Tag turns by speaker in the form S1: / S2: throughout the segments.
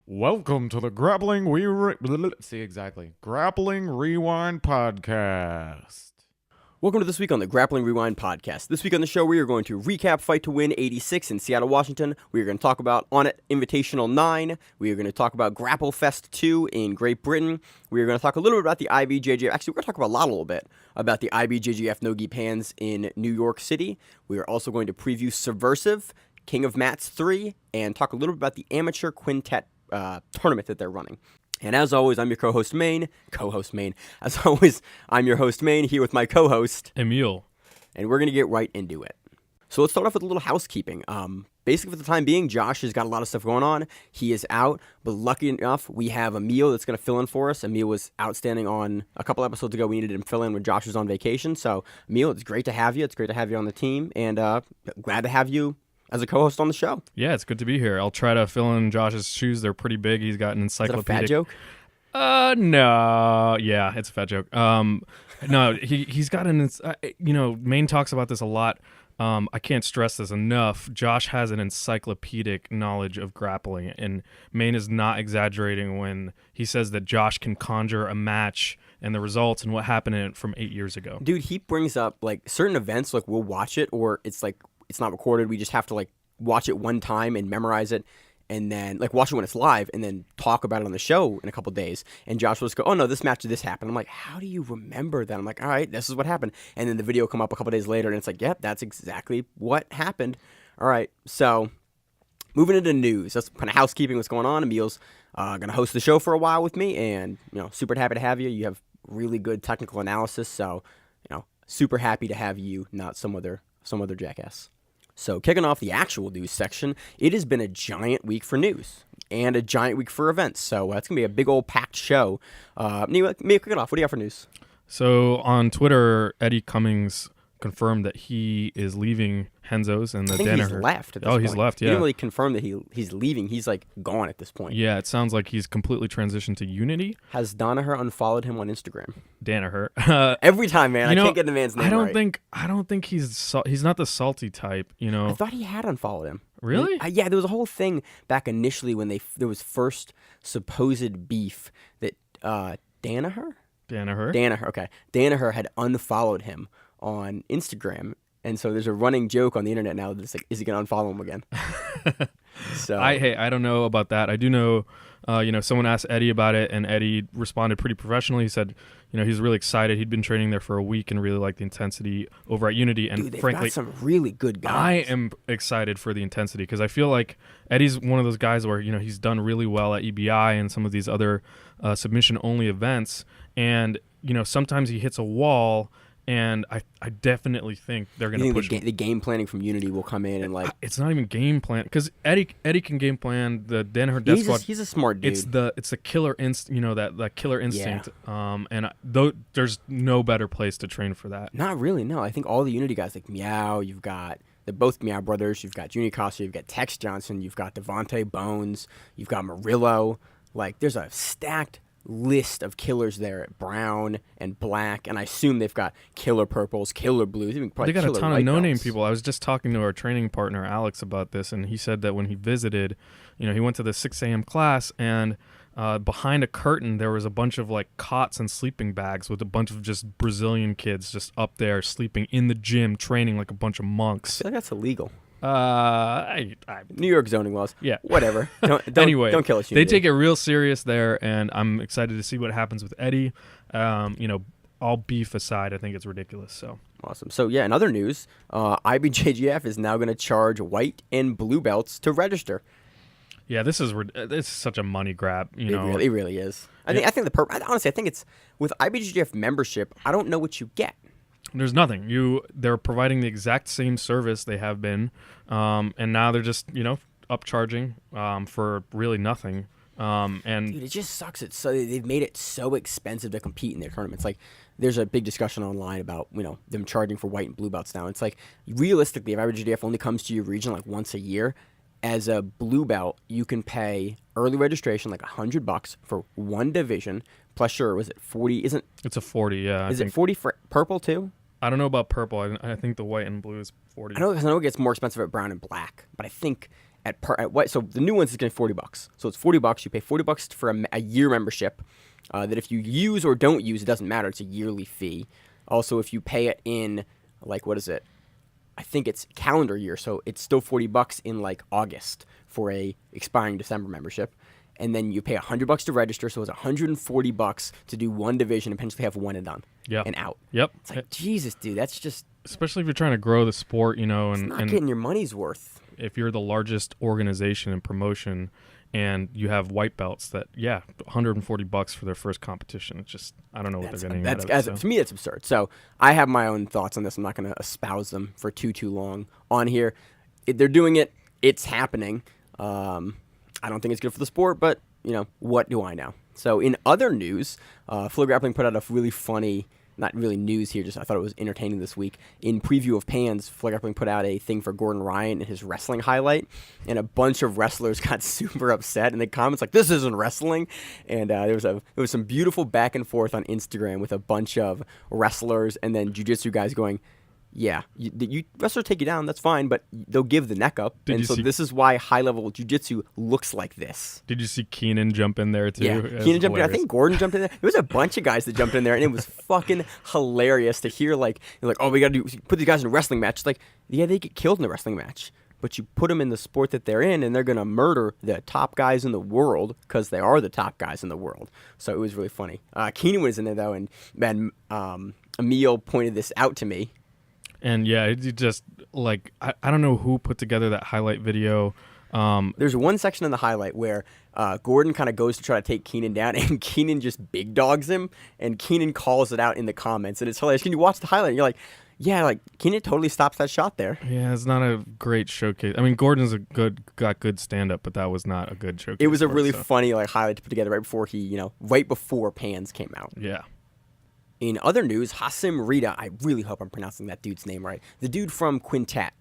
S1: Welcome to the Grappling Grappling Rewind Podcast.
S2: Welcome to this week on the Grappling Rewind Podcast. This week on the show, we are going to recap Fight to Win 86 in Seattle, Washington. We are going to talk about Onnit Invitational 9. We are going to talk about GrappleFest2 in Great Britain. We are going to talk a little bit about the IBJJF. Actually, we're going to talk about a little bit about the IBJJF No-Gi Pans in New York City. We are also going to preview SUBVERSIV, King of Mats 3, and talk a little bit about the amateur Quintet tournament that they're running. And as always, I'm your co-host Maine. As always, I'm your host Maine, here with my co-host
S1: Emil.
S2: And we're going to get right into it. So let's start off with a little housekeeping. Basically, for the time being, Josh has got a lot of stuff going on. He is out, but lucky enough, we have Emil that's going to fill in for us. Emil was outstanding on a couple episodes ago. We needed him to fill in when Josh was on vacation. So, Emil, it's great to have you. It's great to have you on the team, and glad to have you as a co-host on the show.
S3: Yeah, it's good to be here. I'll try to fill in Josh's shoes. They're pretty big. He's got an encyclopedic.
S2: Is that a fat joke?
S3: No. Yeah, it's a fat joke. No, he's got an, Maine talks about this a lot. I can't stress this enough. Josh has an encyclopedic knowledge of grappling, and Maine is not exaggerating when he says that Josh can conjure a match and the results and what happened in it from 8 years ago.
S2: Dude, he brings up, like, certain events, like, we'll watch it, or it's, like, it's not recorded. We just have to, like, watch it one time and memorize it, and then, like, watch it when it's live, and then talk about it on the show in a couple days. And Josh will just go, oh, no, this match did this happen. I'm like, how do you remember that? I'm like, all right, this is what happened. And then the video come up a couple days later, and it's like, yep, that's exactly what happened. All right, so moving into news. That's kind of housekeeping, what's going on. Emil's going to host the show for a while with me, and, super happy to have you. You have really good technical analysis, so, super happy to have you, not some other jackass. So, kicking off the actual news section, it has been a giant week for news and a giant week for events. So, it's going to be a big old packed show. Kick it off. What do you got for news?
S3: So, on Twitter, Eddie Cummings confirmed that he is leaving Henzo's and the
S2: I think
S3: Danaher.
S2: he's left at this point.
S3: He's left, yeah.
S2: He didn't really confirm that he's leaving. He's, like, gone at this point.
S3: Yeah, it sounds like he's completely transitioned to Unity.
S2: Has Danaher unfollowed him on Instagram?
S3: Danaher.
S2: Every time, man. I can't get the man's name right.
S3: I don't think he's not the salty type,
S2: I thought he had unfollowed him.
S3: Really?
S2: Yeah, there was a whole thing back initially when there was first supposed beef that Danaher, okay. Danaher had unfollowed him on Instagram, and so there's a running joke on the internet now that's like, is he going to unfollow him again? So
S3: I don't know about that. I do know, someone asked Eddie about it, and Eddie responded pretty professionally. He said, he's really excited. He'd been training there for a week and really liked the intensity over at Unity. And
S2: dude, they've
S3: frankly,
S2: got some really good guys.
S3: I am excited for the intensity because I feel like Eddie's one of those guys where, he's done really well at EBI and some of these other submission-only events. And, sometimes he hits a wall. And I definitely think they're going to push
S2: the game planning from Unity will come in and, like,
S3: it's not even game plan because Eddie can game plan the Danaher Death Squad.
S2: He's a smart dude.
S3: It's the killer that killer instinct.
S2: Yeah.
S3: There's no better place to train for that.
S2: Not really. No, I think all the Unity guys like Meow. You've got they're both Meow brothers. You've got Junior Costa. You've got Tex Johnson. You've got Devontae Bones. You've got Murillo. Like, there's a stacked list of killers there at brown and black, and I assume they've got killer purples, killer blues, even probably
S3: they got a ton of no-name
S2: belts.
S3: people. I was just talking to our training partner Alex about this, and he said that when he visited, he went to the 6 a.m. class, and behind a curtain there was a bunch of like cots and sleeping bags with a bunch of just Brazilian kids just up there sleeping in the gym, training like a bunch of monks.
S2: I feel like that's illegal.
S3: New
S2: York zoning laws.
S3: Yeah.
S2: Whatever.
S3: Anyway,
S2: don't kill us.
S3: They take it real serious there, and I'm excited to see what happens with Eddie. All beef aside, I think it's ridiculous. So
S2: awesome. So yeah, in other news, IBJJF is now going to charge white and blue belts to register.
S3: Yeah, this is such a money grab.
S2: It really is. I think honestly, I think it's with IBJJF membership. I don't know what you get.
S3: There's nothing. They're providing the exact same service they have been, and now they're just upcharging for really nothing. And
S2: dude, it just sucks. They've made it so expensive to compete in their tournaments. Like, there's a big discussion online about them charging for white and blue belts now. It's like, realistically, if IBJJF only comes to your region like once a year, as a blue belt, you can pay early registration like $100 for one division. Plus, sure, was it 40?
S3: It's a 40? Yeah.
S2: Is it 40 for purple too?
S3: I don't know about purple. I think the white and blue is 40.
S2: I know it gets more expensive at brown and black, but I think at what? So the new ones is going to be $40. So it's $40. You pay $40 for a year membership. That if you use or don't use, it doesn't matter. It's a yearly fee. Also, if you pay it in like what is it? I think it's calendar year, so it's still $40 in like August for a expiring December membership. And then you pay $100 to register, so it's $140 to do one division and potentially have one and done. And out.
S3: Yep.
S2: It's like, Jesus, dude, that's just...
S3: Especially if you're trying to grow the sport, you know, and
S2: getting your money's worth.
S3: If you're the largest organization and promotion and you have white belts that, $140 for their first competition. It's just, I don't know what they're getting out of it.
S2: To me, it's absurd. So I have my own thoughts on this. I'm not going to espouse them for too long on here. They're doing it. It's happening. I don't think it's good for the sport, but, what do I know? So in other news, Flow Grappling put out a really funny, not really news here, just I thought it was entertaining this week. In preview of Pans, Flow Grappling put out a thing for Gordon Ryan and his wrestling highlight, and a bunch of wrestlers got super upset in the comments, like, this isn't wrestling. And there was some beautiful back and forth on Instagram with a bunch of wrestlers and then jiu-jitsu guys going, yeah, you wrestlers take you down, that's fine, but they'll give the neck up. This is why high-level jiu-jitsu looks like this.
S3: Did you see Keenan jump in there, too?
S2: Yeah, Keenan jumped in. I think Gordon jumped in there. There was a bunch of guys that jumped in there, and it was fucking hilarious to hear, like, oh, we got to put these guys in a wrestling match. It's like, yeah, they get killed in a wrestling match, but you put them in the sport that they're in, and they're going to murder the top guys in the world because they are the top guys in the world. So it was really funny. Keenan was in there, though, and Emil pointed this out to me.
S3: And yeah, it just like I don't know who put together that highlight video.
S2: There's one section in the highlight where Gordon kind of goes to try to take Keenan down, and Keenan just big dogs him, and Keenan calls it out in the comments, and it's hilarious. Can you watch the highlight? And you're like, yeah, like Keenan totally stops that shot there.
S3: Yeah, it's not a great showcase. I mean, Gordon's got good stand up, but that was not a good showcase.
S2: It was a really funny like highlight to put together right before Pans came out.
S3: Yeah.
S2: In other news, Hasim Rita, I really hope I'm pronouncing that dude's name right. The dude from Quintet,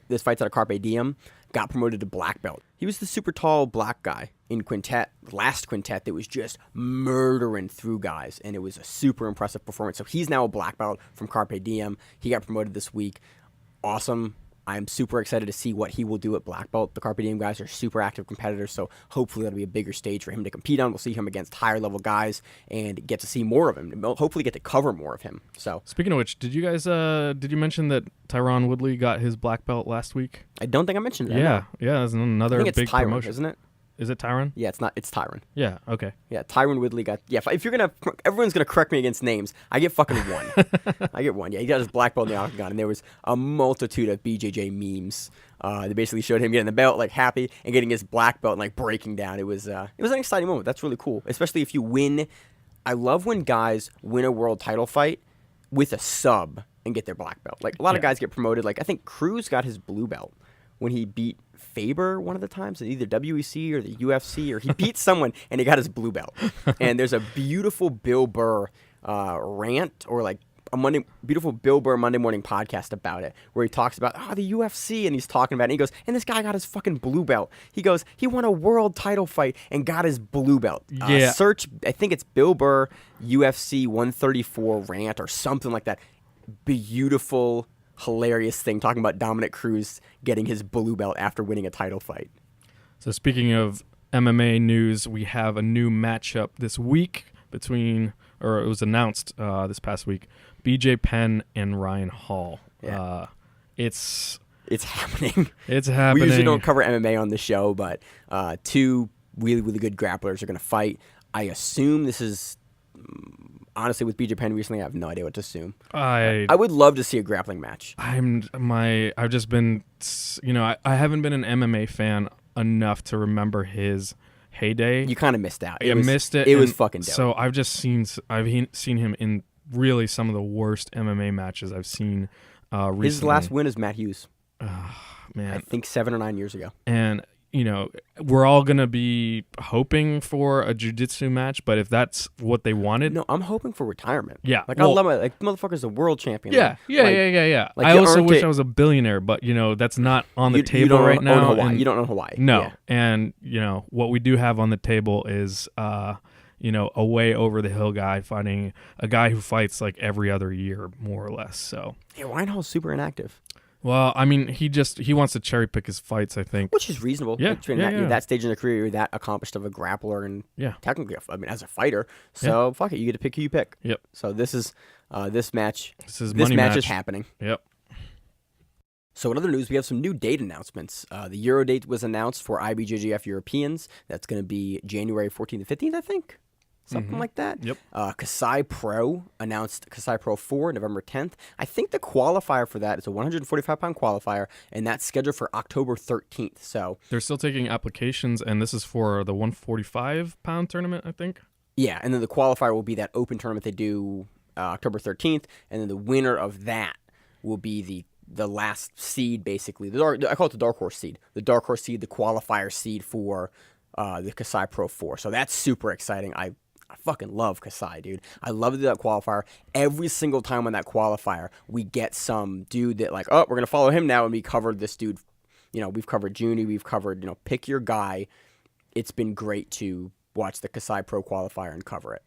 S2: this fights out of Carpe Diem, got promoted to black belt. He was the super tall black guy in Quintet, last Quintet, that was just murdering through guys, and it was a super impressive performance. So he's now a black belt from Carpe Diem. He got promoted this week. Awesome. I'm super excited to see what he will do at black belt. The Carpe Diem guys are super active competitors, so hopefully that'll be a bigger stage for him to compete on. We'll see him against higher level guys and get to see more of him. We'll hopefully get to cover more of him. So
S3: speaking of which, did you guys did you mention that Tyron Woodley got his black belt last week?
S2: I don't think I mentioned that.
S3: Yeah, that's another big
S2: Tyron,
S3: promotion,
S2: isn't it?
S3: Is it Tyron?
S2: Yeah, it's not. It's Tyron.
S3: Yeah. Okay.
S2: Yeah, Tyron Woodley got. Yeah, if you're gonna, everyone's gonna correct me against names. I get fucking one. I get one. Yeah, he got his black belt in the octagon, and there was a multitude of BJJ memes. They basically showed him getting the belt, like happy, and getting his black belt and like breaking down. It was an exciting moment. That's really cool, especially if you win. I love when guys win a world title fight with a sub and get their black belt. Like a lot of guys get promoted. Like I think Cruz got his blue belt when he beat Faber one of the times, either WEC or the UFC, or he beat someone and he got his blue belt. And there's a beautiful Bill Burr rant, or like a beautiful Bill Burr Monday morning podcast about it, where he talks about the UFC, and he's talking about it, and he goes, and this guy got his fucking blue belt. He goes, he won a world title fight and got his blue belt. Search, I think it's Bill Burr UFC 134 rant or something like that. Beautiful, hilarious thing talking about Dominic Cruz getting his blue belt after winning a title fight.
S3: So speaking of MMA news, we have a new matchup this week it was announced this past week, BJ Penn and Ryan Hall.
S2: Yeah.
S3: It's
S2: happening.
S3: It's happening.
S2: We usually don't cover MMA on the show, but two really, really good grapplers are going to fight. I assume this is... Honestly, with BJ Penn recently, I have no idea what to assume. I would love to see a grappling match.
S3: I've just been, I haven't been an MMA fan enough to remember his heyday.
S2: You kind of missed out.
S3: Missed it.
S2: It was fucking dope.
S3: So I've seen him in really some of the worst MMA matches I've seen recently.
S2: His last win is Matt Hughes.
S3: Man,
S2: I think 7 or 9 years ago.
S3: And we're all going to be hoping for a jiu-jitsu match, but if that's what they wanted...
S2: No, I'm hoping for retirement.
S3: Yeah.
S2: I love motherfucker's a world champion.
S3: Yeah. Like, I also wish I was a billionaire, but, that's not on the table right now.
S2: You don't own Hawaii.
S3: No.
S2: Yeah.
S3: And, what we do have on the table is, a way over the hill guy fighting a guy who fights like every other year, more or less. So
S2: yeah, Ryan Hall's super inactive.
S3: Well, I mean, he wants to cherry pick his fights, I think.
S2: Which is reasonable.
S3: Yeah,
S2: Like,
S3: yeah.
S2: You're that stage in the career, you're that accomplished of a grappler and
S3: Yeah.
S2: technically, as a fighter. So fuck it, you get to pick who you pick.
S3: Yep.
S2: So this is this match.
S3: This
S2: This
S3: money
S2: match is happening.
S3: Yep.
S2: So in other news, we have some new date announcements. The Euro date was announced for IBJJF Europeans. That's going to be January 14th to 15th, I think. Something like that.
S3: Yep.
S2: Kasai Pro announced Kasai Pro 4 November 10th. I think the qualifier for that is a 145-pound qualifier, and that's scheduled for October 13th. So
S3: They're still taking applications, and this is for the 145-pound tournament, I think.
S2: yeah, and then the qualifier will be that open tournament they do October 13th, and then the winner of that will be the last seed, basically. I call it the dark horse seed. The dark horse seed, the qualifier seed for the Kasai Pro 4. So that's super exciting. I fucking love Kasai, dude. I love that qualifier. Every single time on that qualifier, we get some dude that like, oh, we're going to follow him now, and we covered this dude. You know, we've covered Junie, we've covered, pick your guy. It's been great to watch the Kasai Pro qualifier and cover it.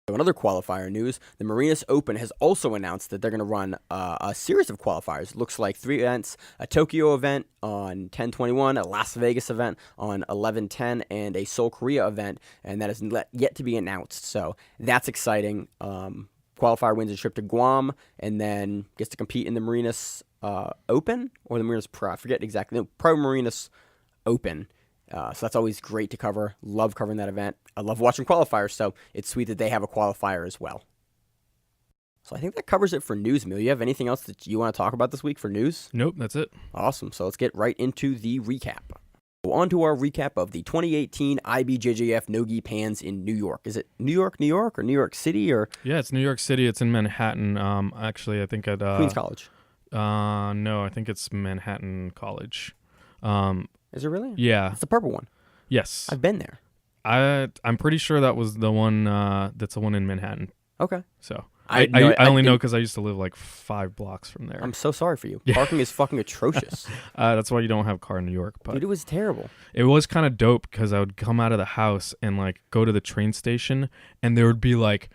S2: So in other qualifier news, the Marinas Open has also announced that they're going to run a series of qualifiers. Looks like 3 events: a Tokyo event on 10/21, a Las Vegas event on 11/10, and a Seoul, Korea event, and that is yet to be announced. So that's exciting. Qualifier wins a trip to Guam, and then gets to compete in the Marinas Open or the Marinas Pro. I forget exactly. No, Pro Marinas Open. So that's always great to cover. Love covering that event. I love watching qualifiers, so it's sweet that they have a qualifier as well. So I think that covers it for news, Emil. You have anything else that you want to talk about this week for news?
S3: Nope, that's it.
S2: Awesome. So let's get right into the recap. So on to our recap of the 2018 IBJJF No-Gi Pans in New York. Is it New York, or New York City, or?
S3: Yeah, it's New York City. It's in Manhattan. Actually, I think at
S2: Queens College.
S3: No, I think it's Manhattan College.
S2: Is it really?
S3: Yeah.
S2: It's the purple one.
S3: Yes.
S2: I've been there.
S3: I'm pretty sure that was the one. That's the one in Manhattan.
S2: Okay.
S3: So
S2: I
S3: I only know because I used to live like 5 blocks from there.
S2: I'm so sorry for you.
S3: Yeah.
S2: Parking is fucking atrocious.
S3: That's why you don't have a car in New York. But
S2: Dude, it was terrible.
S3: it was kind of dope because I would come out of the house and like go to the train station, and there would be like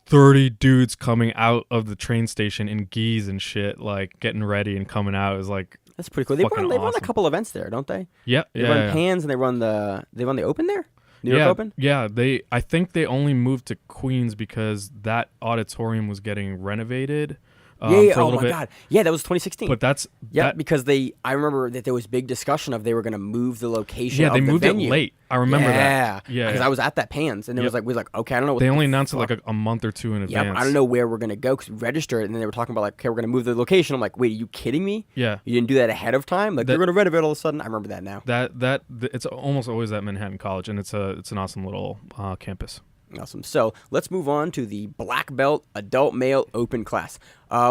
S3: 30 dudes coming out of the train station in gis and shit, like getting ready and coming out. It was like,
S2: That's pretty cool. They
S3: fucking
S2: run a
S3: awesome.
S2: couple events there, don't they?
S3: yeah,
S2: They
S3: yeah,
S2: run
S3: yeah.
S2: Pans and they run the Open there? New York
S3: yeah,
S2: Open?
S3: Yeah, I think they only moved to Queens because that auditorium was getting renovated.
S2: Yeah.
S3: For a
S2: Oh
S3: little
S2: my
S3: bit.
S2: God. Yeah, that was 2016.
S3: But that's
S2: Yeah,
S3: that,
S2: because I remember that there was big discussion of they were going to move the location.
S3: yeah,
S2: of
S3: they
S2: the
S3: moved
S2: venue.
S3: it late. I remember that.
S2: Yeah, because
S3: yeah.
S2: I was at that Pans and it was
S3: Yep.
S2: like we were like, okay, I don't know what
S3: They
S2: the
S3: only announced it
S2: fuck.
S3: like a month or two in
S2: Yeah,
S3: advance.
S2: I don't know where we're going to go because we registered and then they were talking about like, okay, we're going to move the location. I'm like, wait, are you kidding me?
S3: Yeah,
S2: You didn't do that ahead of time? Like
S3: That-
S2: they're going to renovate all of a sudden. I remember that now.
S3: it's almost always at Manhattan College, and it's an awesome little campus.
S2: Awesome. So let's move on to the black belt adult male open class.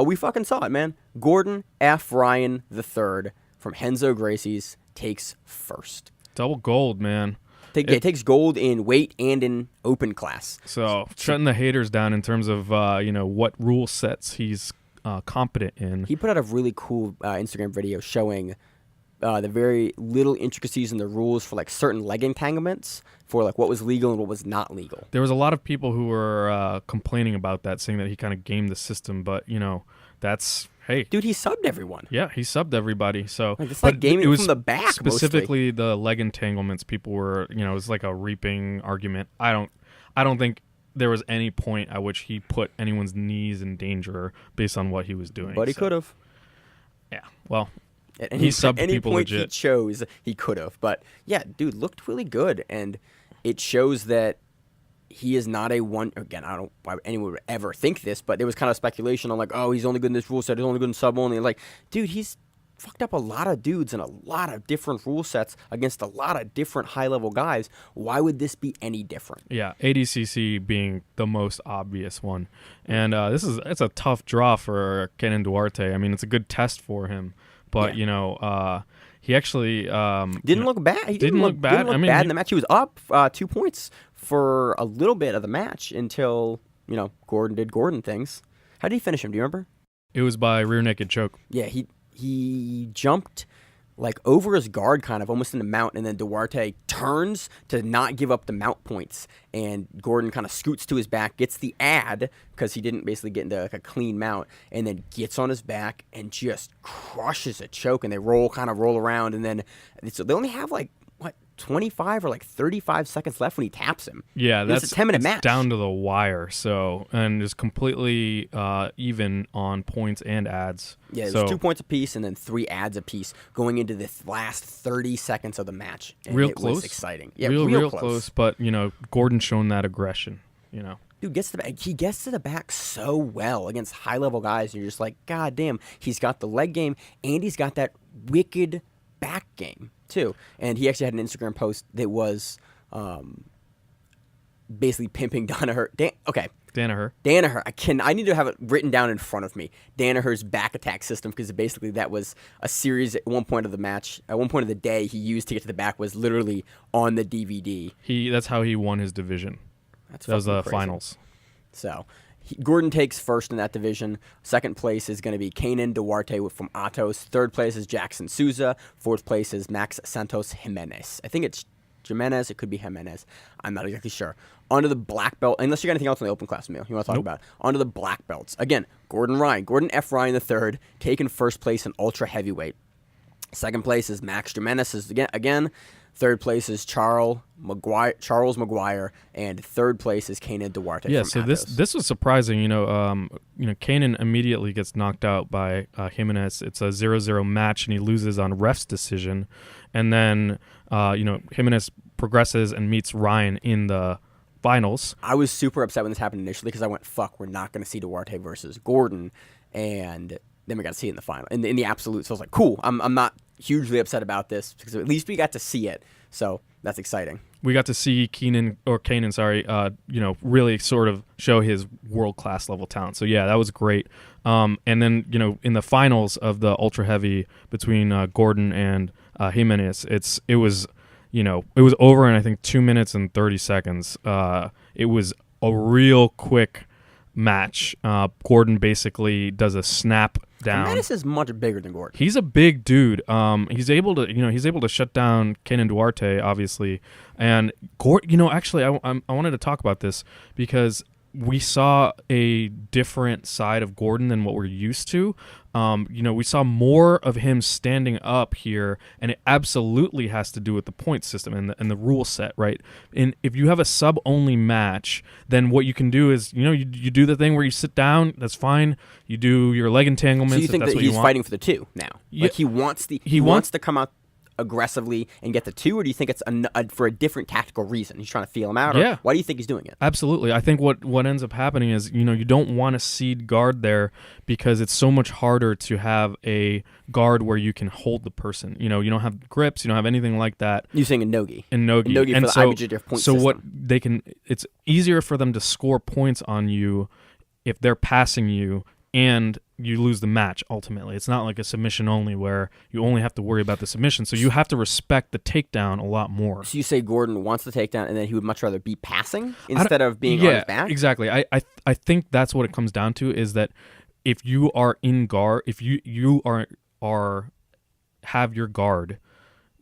S2: We fucking saw it, man. Gordon F. Ryan III from Henzo Gracie's takes first.
S3: Double gold, man.
S2: It takes gold in weight and in open class.
S3: So shutting the haters down in terms of what rule sets he's competent in.
S2: He put out a really cool Instagram video showing the very little intricacies in the rules for like certain leg entanglements for like what was legal and what was not legal.
S3: There was a lot of people who were complaining about that, saying that he kind of gamed the system, but that's hey.
S2: Dude, he subbed everyone.
S3: Yeah, he subbed everybody. So,
S2: Like, it's like gaming
S3: it was
S2: from the back,
S3: specifically the leg entanglements. People were, it was like a reaping argument. I don't think there was any point at which he put anyone's knees in danger based on what he was doing.
S2: But he could have.
S3: Yeah, well,
S2: At
S3: he subbed
S2: any
S3: people
S2: point
S3: legit.
S2: he chose, he could have. But yeah, dude, looked really good, and it shows that he is not a one. Again, I don't know why anyone would ever think this, but there was kind of speculation on like, oh, he's only good in this rule set. He's only good in sub only. Like, dude, he's fucked up a lot of dudes in a lot of different rule sets against a lot of different high level guys. Why would this be any different?
S3: Yeah, ADCC being the most obvious one, and it's a tough draw for Kenan Duarte. I mean, it's a good test for him, but he actually
S2: Didn't look bad. He
S3: didn't look bad.
S2: Didn't look
S3: I mean,
S2: bad
S3: he-
S2: in the match. He was up 2 points for a little bit of the match until Gordon did Gordon things. How did he finish him? Do you remember?
S3: It was by rear naked choke.
S2: Yeah, he jumped like over his guard kind of almost in the mount, and then Duarte turns to not give up the mount points, and Gordon kind of scoots to his back, gets the ad because he didn't basically get into like a clean mount, and then gets on his back and just crushes a choke, and they kind of roll around, and then so they only have like 25 or like 35 seconds left when he taps him.
S3: Yeah, that's
S2: a 10-minute match
S3: down to the wire. So, and is completely even on points and ads.
S2: Yeah, there's 2 points apiece and then 3 ads apiece going into the last 30 seconds of the match. And
S3: real
S2: it
S3: close,
S2: was exciting. Yeah,
S3: real close. But Gordon shown that aggression.
S2: Dude he gets to the back so well against high level guys, and you're just like, God damn, he's got the leg game and he's got that wicked back game too. And he actually had an Instagram post that was basically pimping Danaher. Danaher. I need to have it written down in front of me. Danaher's back attack system, because basically that was a series at one point of the match. At one point of the day, he used to get to the back was literally on the DVD.
S3: That's how he won his division. That was the finals.
S2: So Gordon takes first in that division. Second place is going to be Kanan Duarte from Atos. Third place is Jackson Souza. Fourth place is Max Santos Jimenez. I think it's Jimenez. It could be Jimenez. I'm not exactly sure. Onto the black belt, unless you got anything else on the open class, Emil, you want to talk about. Onto the black belts. Again, Gordon F. Ryan III, taking first place in ultra heavyweight. Second place is Max Jimenez again. Third place is Charles McGuire, and third place is Kanan Duarte.
S3: Yeah,
S2: from
S3: so
S2: Atos.
S3: this was surprising. Kanan immediately gets knocked out by Jimenez. It's a 0-0 match, and he loses on ref's decision. And then Jimenez progresses and meets Ryan in the finals.
S2: I was super upset when this happened initially because I went, "Fuck, we're not going to see Duarte versus Gordon," and then we got to see it in the final, in the absolute. So I was like, "Cool, I'm not hugely upset about this because at least we got to see it." So that's exciting.
S3: We got to see Kanan, really sort of show his world-class level talent. So yeah, that was great. And then in the finals of the ultra heavy between Gordon and Jimenez, it was over in I think 2 minutes and 30 seconds. It was a real quick match. Gordon basically does a snap down.
S2: Jimenez is much bigger than Gordon.
S3: He's a big dude. He's able to shut down Kanan Duarte, obviously. And Gordon, actually, I wanted to talk about this because we saw a different side of Gordon than what we're used to. We saw more of him standing up here, and it absolutely has to do with the point system and the rule set, right? And if you have a sub-only match, then what you can do is, you do the thing where you sit down, that's fine. You do your leg entanglements.
S2: So you think
S3: that
S2: he's fighting for the 2 now?
S3: Yeah.
S2: Like he wants to come out aggressively and get the 2, or do you think it's for a different tactical reason? He's trying to feel him out? Or why do you think he's doing it?
S3: Absolutely. I think what ends up happening is, you don't want to seed guard there because it's so much harder to have a guard where you can hold the person. You don't have grips, you don't have anything like that.
S2: You're saying in Nogi.
S3: In Nogi.
S2: For the IBJJF point system.
S3: It's easier for them to score points on you if they're passing you and you lose the match ultimately. It's not like a submission only where you only have to worry about the submission. So you have to respect the takedown a lot more.
S2: So you say Gordon wants the takedown and then he would much rather be passing instead of being on his back?
S3: Exactly. I think that's what it comes down to, is that if you are in guard, if you have your guard,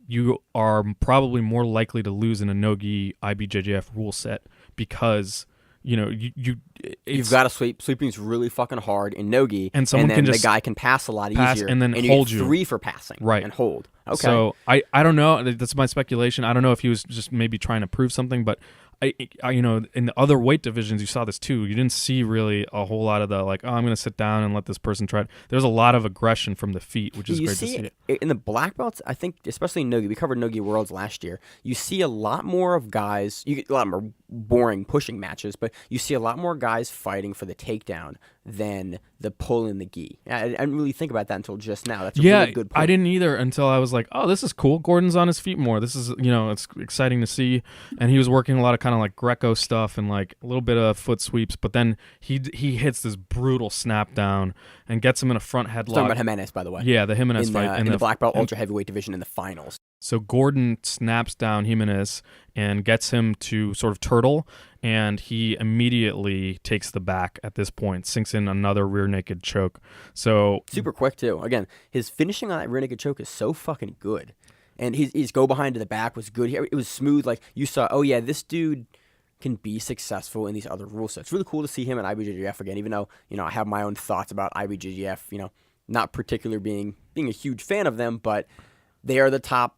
S3: you are probably more likely to lose in a Nogi IBJJF rule set because you've
S2: got to sweep. Sweeping's really fucking hard in Nogi,
S3: and then can just
S2: the guy can pass a lot easier,
S3: and then
S2: you
S3: hold
S2: get
S3: you
S2: 3 for passing,
S3: right,
S2: and hold. Okay.
S3: So I don't know. That's my speculation. I don't know if he was just maybe trying to prove something, but I in the other weight divisions you saw this too. You didn't see really a whole lot of the I'm going to sit down and let this person try. There's a lot of aggression from the feet, which is great to see.
S2: In the black belts, I think, especially in Nogi, we covered Nogi Worlds last year. You see a lot more of guys. You get a lot more boring pushing matches, but you see a lot more guys fighting for the takedown than the pull in the gi. I didn't really think about that until just now. That's a really good point.
S3: I didn't either until I was like, oh, this is cool. Gordon's on his feet more. This is, it's exciting to see. And he was working a lot of kind of like Greco stuff and like a little bit of foot sweeps, but then he hits this brutal snap down and gets him in a front headlock.
S2: Talking about Jimenez, by the way.
S3: Yeah, the Jimenez fight
S2: in the black belt ultra heavyweight division in the finals.
S3: So Gordon snaps down Jimenez and gets him to sort of turtle, and he immediately takes the back at this point, sinks in another rear naked choke. So
S2: Super quick, too. Again, his finishing on that rear naked choke is so fucking good. And his go behind to the back was good. It was smooth. Like, you saw, oh, yeah, this dude can be successful in these other rule sets. It's really cool to see him at IBJJF again, even though, I have my own thoughts about IBJJF, not particularly being a huge fan of them, but they are the top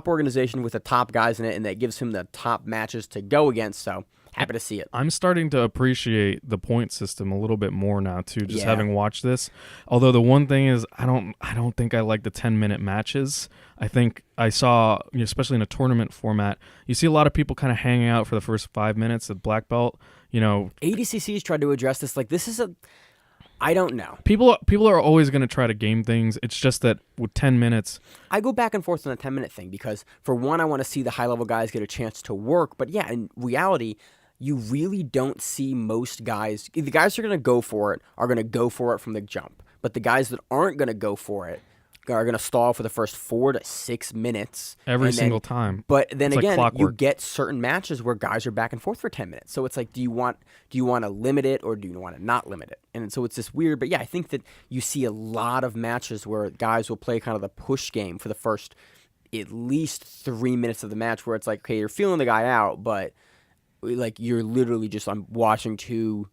S2: organization with the top guys in it, and that gives him the top matches to go against. So happy to see it.
S3: I'm starting to appreciate the point system a little bit more now too, just
S2: Yeah.
S3: having watched this. Although the one thing is, I don't think I like the 10-minute matches. I think I saw, especially in a tournament format, you see a lot of people kind of hanging out for the first 5 minutes at black belt.
S2: ADCC's tried to address this. Like, this is I don't know.
S3: People are always going to try to game things. It's just that with 10 minutes,
S2: I go back and forth on the 10-minute thing because, for one, I want to see the high-level guys get a chance to work. But, yeah, in reality, you really don't see most guys. The guys who are going to go for it are going to go for it from the jump. But the guys that aren't going to go for it are going to stall for the first 4 to 6 minutes.
S3: every single time.
S2: But then
S3: It's like
S2: again, you
S3: clockwork.
S2: get certain matches where guys are back and forth for 10 minutes. So it's like, do you want to limit it or do you want to not limit it? And so it's this weird, but yeah, I think that you see a lot of matches where guys will play kind of the push game for the first at least 3 minutes of the match, where it's like, okay, you're feeling the guy out, but like you're literally just watching two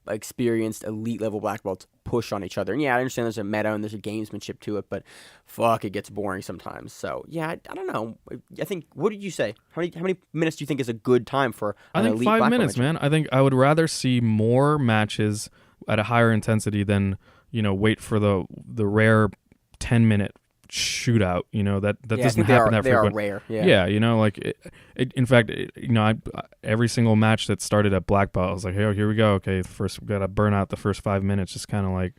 S2: experienced elite level black belts push on each other. And yeah, I understand there's a meta and there's a gamesmanship to it, but fuck, it gets boring sometimes. So yeah, I don't know. I think, what did you say? How many minutes do you think is a good time for an
S3: I think
S2: elite
S3: 5
S2: black belt
S3: minutes,
S2: match?
S3: man. I think I would rather see more matches at a higher intensity than wait for the rare 10-minute shootout. That
S2: Yeah, I
S3: doesn't
S2: think
S3: happen that
S2: they are
S3: frequent.
S2: rare. Yeah.
S3: In fact, every single match that started at black belt, I was like, hey, here we go. Okay, first we gotta burn out the first 5 minutes, just kind of like,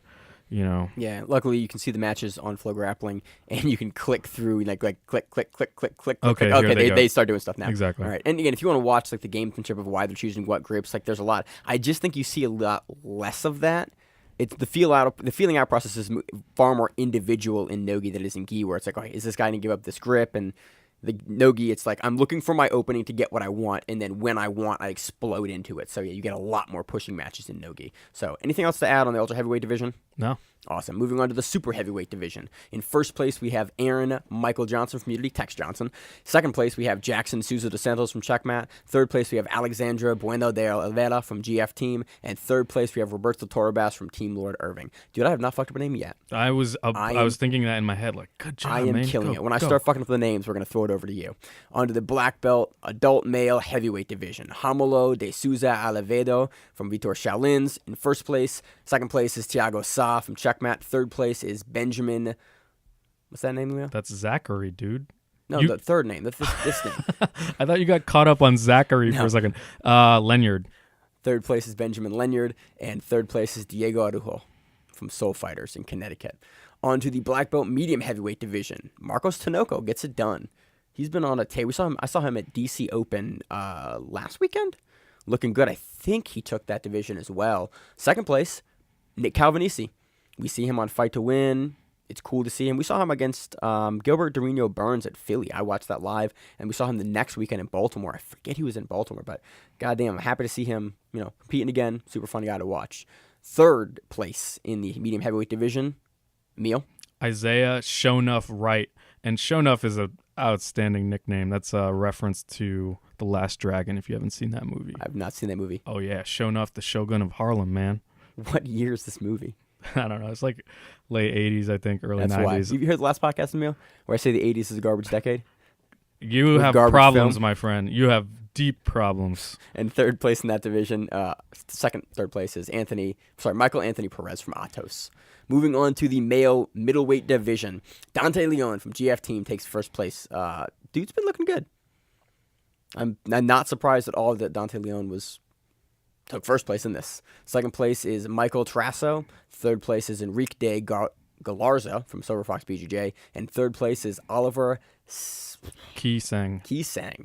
S2: Yeah, luckily you can see the matches on Flow Grappling, and you can click through, like click, click, click, click, click, click.
S3: Okay,
S2: click.
S3: here
S2: Okay,
S3: they go.
S2: they start doing stuff now.
S3: Exactly.
S2: All right, and again, if you want to watch like the gamesmanship of why they're choosing what grips, like there's a lot. I just think you see a lot less of that. It's the feeling out process is far more individual in Nogi than it is in Gi, where it's like, okay, is this guy gonna give up this grip? And the Nogi, it's like, I'm looking for my opening to get what I want, and then when I want, I explode into it. So yeah, you get a lot more pushing matches in Nogi. So anything else to add on the ultra heavyweight division?
S3: No.
S2: Awesome. Moving on to the super heavyweight division. In first place, we have Aaron Michael Johnson from Unity, Tex Johnson. Second place, we have Jackson Souza dos Santos from Checkmat. Third place, we have Alexandra Bueno de Oliveira from GF Team. And third place, we have Roberto Torrabas from Team Lord Irving. Dude, I have not fucked up a name yet.
S3: I was thinking that in my head, like, good job,
S2: I am
S3: man.
S2: killing
S3: Go,
S2: it. When I
S3: go.
S2: start fucking up the names, we're going to throw it over to you. On to the black belt adult male heavyweight division. Hamulo de Souza Alivedo from Vitor Shaolins in first place. Second place is Thiago Sa from Checkmat. Third place is Benjamin. What's that name, Leo?
S3: That's Zachary, dude.
S2: No,
S3: You-
S2: the third name. This name.
S3: I thought you got caught up on Zachary for a second. Lenyard.
S2: Third place is Benjamin Lenyard. And third place is Diego Arujo from Soul Fighters in Connecticut. On to the black belt medium heavyweight division. Marcos Tinoco gets it done. He's been on a tape. I saw him at DC Open last weekend. Looking good. I think he took that division as well. Second place, Nick Calvinisi. We see him on Fight to Win. It's cool to see him. We saw him against Gilbert Dorino Burns at Philly. I watched that live, and we saw him the next weekend in Baltimore. I forget he was in Baltimore, but goddamn, I'm happy to see him, competing again. Super fun guy to watch. Third place in the medium heavyweight division, Emil.
S3: Isaiah Shonuff Wright. And Shonuff is an outstanding nickname. That's a reference to The Last Dragon, if you haven't seen that movie.
S2: I've not seen that movie.
S3: Oh, yeah. Shonuff, the Shogun of Harlem, man.
S2: What year is this movie?
S3: I don't know. It's like late 80s, I think, early
S2: That's
S3: 90s.
S2: why. You heard the last podcast, Emil, where I say the 80s is a garbage decade?
S3: You
S2: With
S3: have
S2: garbage
S3: problems,
S2: film?
S3: my friend. You have deep problems.
S2: And third place in that division, third place is Michael Anthony Perez from Atos. Moving on to the male middleweight division, Dante Leon from GF Team takes first place. Dude's been looking good. I'm not surprised at all that Dante Leon took first place in this. Second place is Michael Trasso. Third place is Enrique de Galarza from Silver Fox BJJ. And third place is Oliver
S3: Keesang.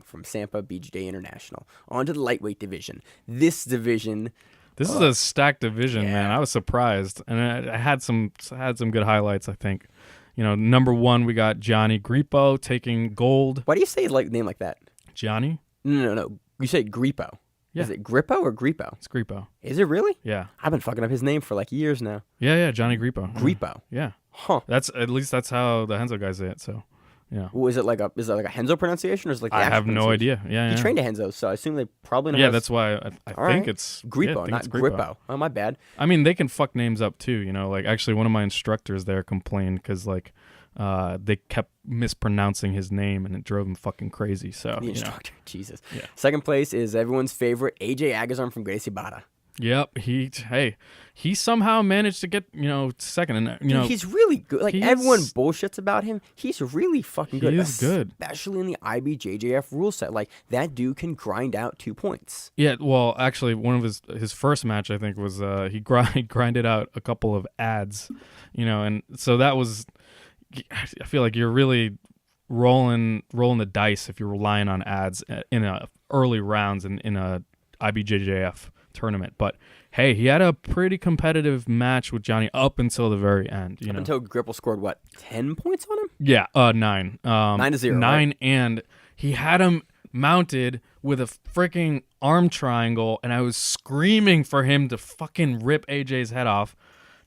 S2: from Sampa BJJ International. On to the lightweight division. This division,
S3: This is a stacked division,
S2: yeah.
S3: man. I was surprised, and I had some good highlights. I think, number 1 we got Johnny Grippo taking gold.
S2: Why do you say his name like that?
S3: Johnny?
S2: No. You say Grippo.
S3: Yeah.
S2: Is it Grippo or Grippo?
S3: It's Grippo.
S2: Is it really?
S3: Yeah.
S2: I've been fucking up his name for like years now.
S3: Yeah, Johnny Grippo.
S2: Grippo.
S3: Yeah.
S2: Huh.
S3: That's how the Henzo guys say it. So, yeah.
S2: Well, is it like a Henzo pronunciation or is it like the
S3: I
S2: actual
S3: have no
S2: pronunciation?
S3: idea. Yeah,
S2: He
S3: yeah.
S2: trained a Henzo, so I assume they probably know.
S3: Yeah,
S2: how to
S3: that's why I think
S2: right.
S3: it's
S2: Grippo,
S3: yeah,
S2: not Grippo. Oh, my bad.
S3: I mean, they can fuck names up too. Like actually, one of my instructors there complained because they kept mispronouncing his name and it drove him fucking crazy. So
S2: The instructor, Jesus.
S3: Yeah.
S2: Second place is everyone's favorite AJ Agazarm from Gracie Barra.
S3: Yep. He somehow managed to get second, and
S2: Dude, he's really good. Like everyone bullshits about him. He's really fucking good.
S3: He is good,
S2: especially in the IBJJF rule set. Like that dude can grind out 2 points.
S3: Yeah. Well, actually, one of his first match I think was he grinded out a couple of ads, and so that was. I feel like you're really rolling the dice if you're relying on ads in early rounds in a IBJJF tournament. But hey, he had a pretty competitive match with Johnny up until the very end.
S2: Up until Gripple scored 10 points on him?
S3: Yeah, 9.
S2: 9-0.
S3: 9,
S2: right?
S3: and he had him mounted with a freaking arm triangle, and I was screaming for him to fucking rip AJ's head off.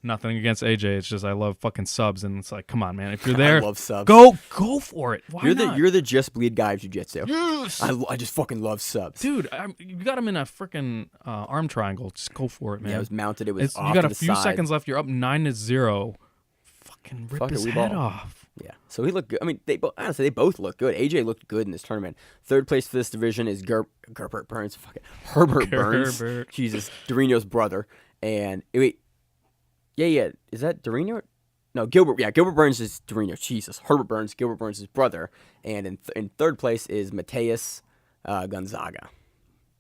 S3: Nothing against AJ. It's just I love fucking subs, and it's like, come on, man. If you're there,
S2: I love subs.
S3: Go for it. Why not?
S2: You're the just bleed guy of jiu-jitsu.
S3: Yes.
S2: I just fucking love subs,
S3: dude. You got him in a freaking arm triangle. Just go for it, man.
S2: Yeah, it was mounted. It was off
S3: you got
S2: to
S3: a
S2: the
S3: few
S2: side.
S3: seconds left. You're up 9-0. Fucking rip his head off.
S2: Yeah, so he looked good. I mean, honestly, they both look good. AJ looked good in this tournament. Third place for this division is Herbert Burns. Burns. Jesus, Dorino's brother. And wait. Yeah. Is that Dorino? No, Gilbert. Yeah, Gilbert Burns is Dorino. Jesus. Herbert Burns, Gilbert Burns' his brother. And in third place is Matheus Gonzaga.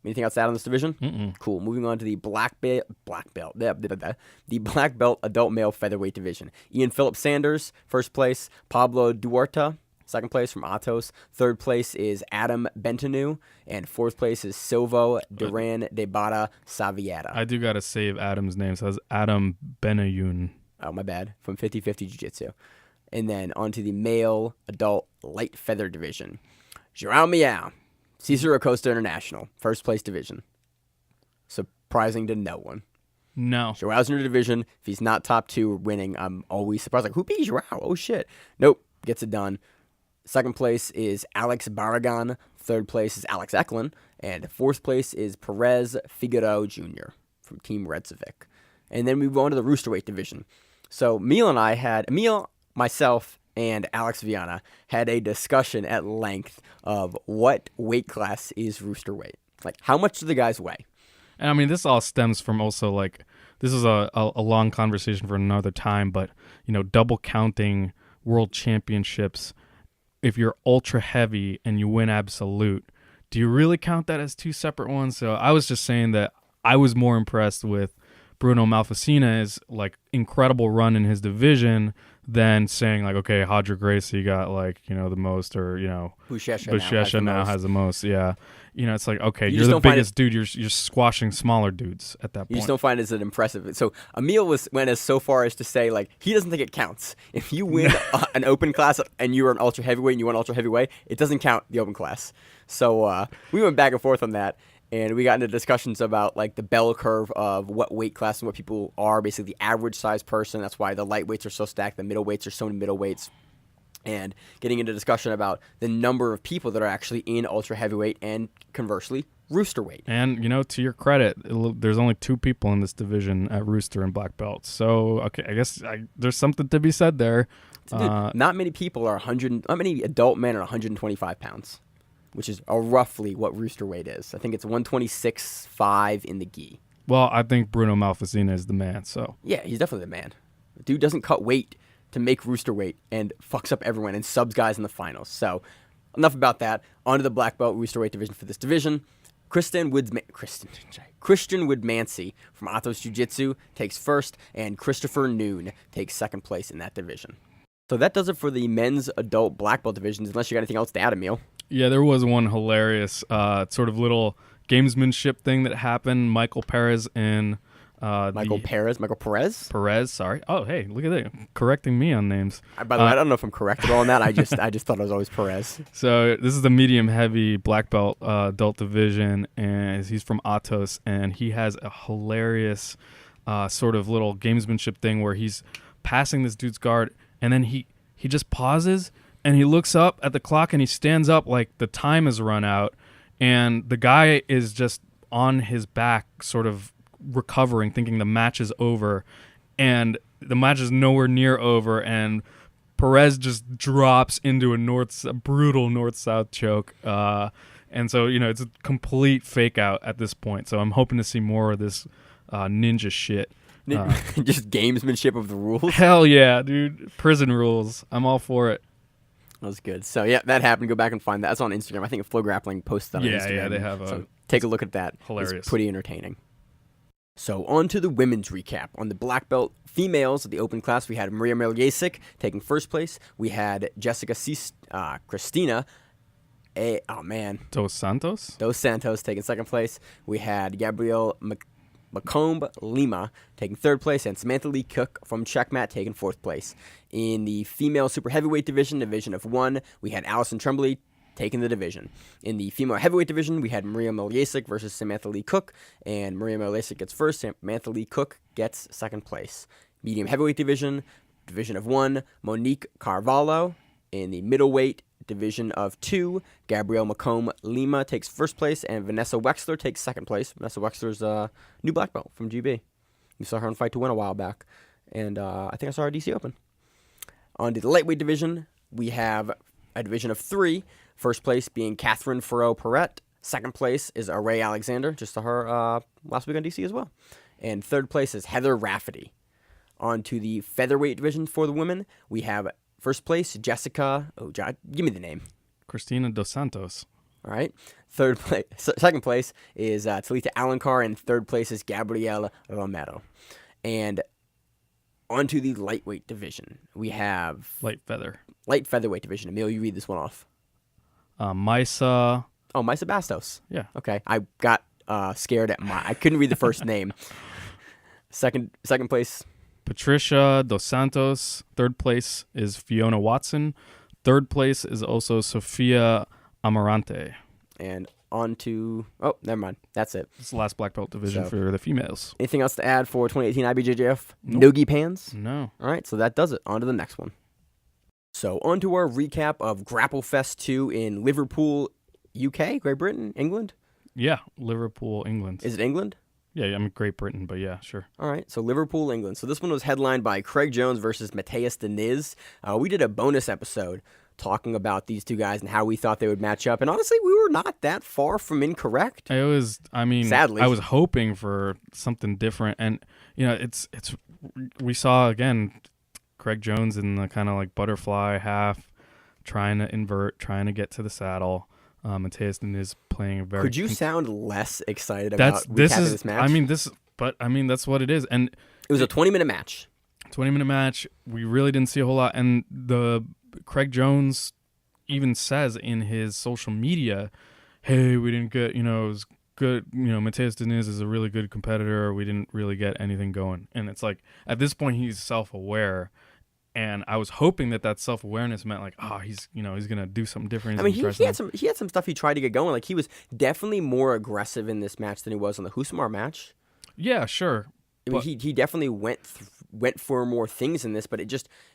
S2: Anything else to add on this division?
S3: Mm-mm.
S2: Cool. Moving on to the black belt, the black belt adult male featherweight division. Ian Philip Sanders, first place. Pablo Duarte, second place from Atos. Third place is Adam Bentanu. And fourth place is Silvo Duran de Barra Saviera.
S3: I do got to save Adam's name. So that's Adam Benayoun.
S2: Oh, my bad. From 50-50 Jiu-Jitsu. And then onto the male adult light feather division. João Miao, Cesar Acosta International, first place division. Surprising to no one.
S3: No.
S2: Joao's in the division. If he's not top 2 winning, I'm always surprised. Like, who beat Joao? Oh, shit. Nope. Gets it done. Second place is Alex Barragan. Third place is Alex Eklund. And fourth place is Perez Figueroa Jr. from Team Redzovic. And then we move on to the Roosterweight division. So Emil, myself, and Alex Viana had a discussion at length of what weight class is Roosterweight. Like, how much do the guys weigh?
S3: And I mean, this all stems from also this is a long conversation for another time, but double counting world championships. If you're ultra heavy and you win absolute, do you really count that as 2 separate ones? So I was just saying that I was more impressed with Bruno Malfacina's incredible run in his division than saying okay, Hodger Gracie got the most, or Buchecha now has the most. Yeah, it's okay, you're the biggest dude. You're squashing smaller dudes at that point.
S2: You just don't find it as an impressive. So Emil went as so far as to say he doesn't think it counts. If you win an open class and you are an ultra heavyweight and you won ultra heavyweight, it doesn't count the open class. So we went back and forth on that. And we got into discussions about the bell curve of what weight class and what people are, basically the average size person. That's why the lightweights are so stacked, the middleweights are so many middleweights. And getting into discussion about the number of people that are actually in ultra heavyweight and conversely Roosterweight.
S3: And to your credit, there's only 2 people in this division at Rooster and black belts. So okay, I guess there's something to be said there.
S2: Dude, not many people are not many adult men are 125 pounds. Which is roughly what Rooster weight is. I think it's 126.5 in the gi.
S3: Well, I think Bruno Malfacina is the man, so.
S2: Yeah, he's definitely the man. The dude doesn't cut weight to make Rooster weight and fucks up everyone and subs guys in the finals. So, enough about that. On to the black belt Rooster weight division for this division. Christian Woodmansey from Atos Jiu-Jitsu takes first, and Christopher Noon takes second place in that division. So that does it for the men's adult black belt divisions, unless you got anything else to add, Emil.
S3: Yeah, there was one hilarious sort of little gamesmanship thing that happened. Michael Perez and
S2: Michael Perez.
S3: Perez, sorry. Oh, hey, look at that. Correcting me on names.
S2: By the way, I don't know if I'm correct at all on that. I just thought it was always Perez.
S3: So this is the medium heavy black belt adult division, and he's from Atos, and he has a hilarious sort of little gamesmanship thing where he's passing this dude's guard, and then he just pauses, and he looks up at the clock, and he stands up like the time has run out, and the guy is just on his back sort of recovering, thinking the match is over, and the match is nowhere near over, and Perez just drops into a brutal north-south choke, and so it's a complete fake out at this point. So I'm hoping to see more of this ninja shit.
S2: Just gamesmanship of the rules.
S3: Hell yeah, dude! Prison rules. I'm all for it.
S2: That was good. So yeah, that happened. Go back and find that. That's on Instagram. I think Flow Grappling posted that on Instagram.
S3: Yeah, they have.
S2: So take a look at that.
S3: Hilarious.
S2: It's pretty entertaining. So on to the women's recap. On the black belt females of the open class, we had Maria Miljasic taking first place. We had Jessica Cristina.
S3: Dos Santos
S2: taking second place. We had Gabrielle Macomb Lima taking third place, and Samantha Lee Cook from Checkmat taking fourth place. In the female super heavyweight division of 1, we had Allison Tremblay taking the division. In the female heavyweight division, we had Maria Miljasic versus Samantha Lee Cook, and Maria Miljasic gets first, Samantha Lee Cook gets second place. Medium heavyweight division of 1, Monique Carvalho. In the middleweight division of 2, Gabrielle Macomb Lima takes first place, and Vanessa Wexler takes second place. Vanessa Wexler's a new black belt from GB. We saw her on Fight to Win a while back, and I think I saw her at DC Open. On to the lightweight division, we have a division of 3. First place being Catherine Farrow-Perret. Second place is Array Alexander, just saw her last week on DC as well. And third place is Heather Rafferty. On to the featherweight division for the women, we have first place, Jessica. Oh, God, give me the name.
S3: Cristina Dos Santos.
S2: All right. Second place is Talita Alencar, and third place is Gabriela Romero. And onto the lightweight division, we have
S3: Light
S2: featherweight division. Emil, you read this one off.
S3: Maisa.
S2: Oh, Maisa Bastos.
S3: Yeah.
S2: Okay. I got scared I couldn't read the first name. Second place.
S3: Patricia Dos Santos. Third place is Fiona Watson. Third place is also Sofia Amarante.
S2: And on to... Oh, never mind. That's it.
S3: It's the last black belt division for the females.
S2: Anything else to add for 2018 IBJJF
S3: Nope.
S2: No-Gi Pans?
S3: No.
S2: All right, so that does it. On to the next one. So on to our recap of GrappleFest2 in Liverpool, UK, Great Britain, England?
S3: Yeah, Liverpool, England.
S2: Is it England?
S3: Yeah, I'm Great Britain, but yeah, sure.
S2: All right, so Liverpool, England. So this one was headlined by Craig Jones versus Matheus Diniz. We did a bonus episode talking about these two guys and how we thought they would match up. And honestly, we were not that far from incorrect.
S3: Sadly, I was hoping for something different. And, we saw, again, Craig Jones in the kind of like butterfly half, trying to invert, trying to get to the saddle. Matheus Diniz playing a very...
S2: Could you sound less excited about this match?
S3: That's what it is. And
S2: it was a 20-minute match.
S3: 20-minute match. We really didn't see a whole lot. And the Craig Jones even says in his social media, hey, we didn't get, it was good. Matheus Diniz is a really good competitor. We didn't really get anything going. And it's like, at this point, he's self-aware. And I was hoping that self-awareness meant like, he's going to do something different.
S2: He had some stuff he tried to get going. Like, he was definitely more aggressive in this match than he was on the Husmar match.
S3: Yeah, sure.
S2: I mean, he definitely went for more things in this, but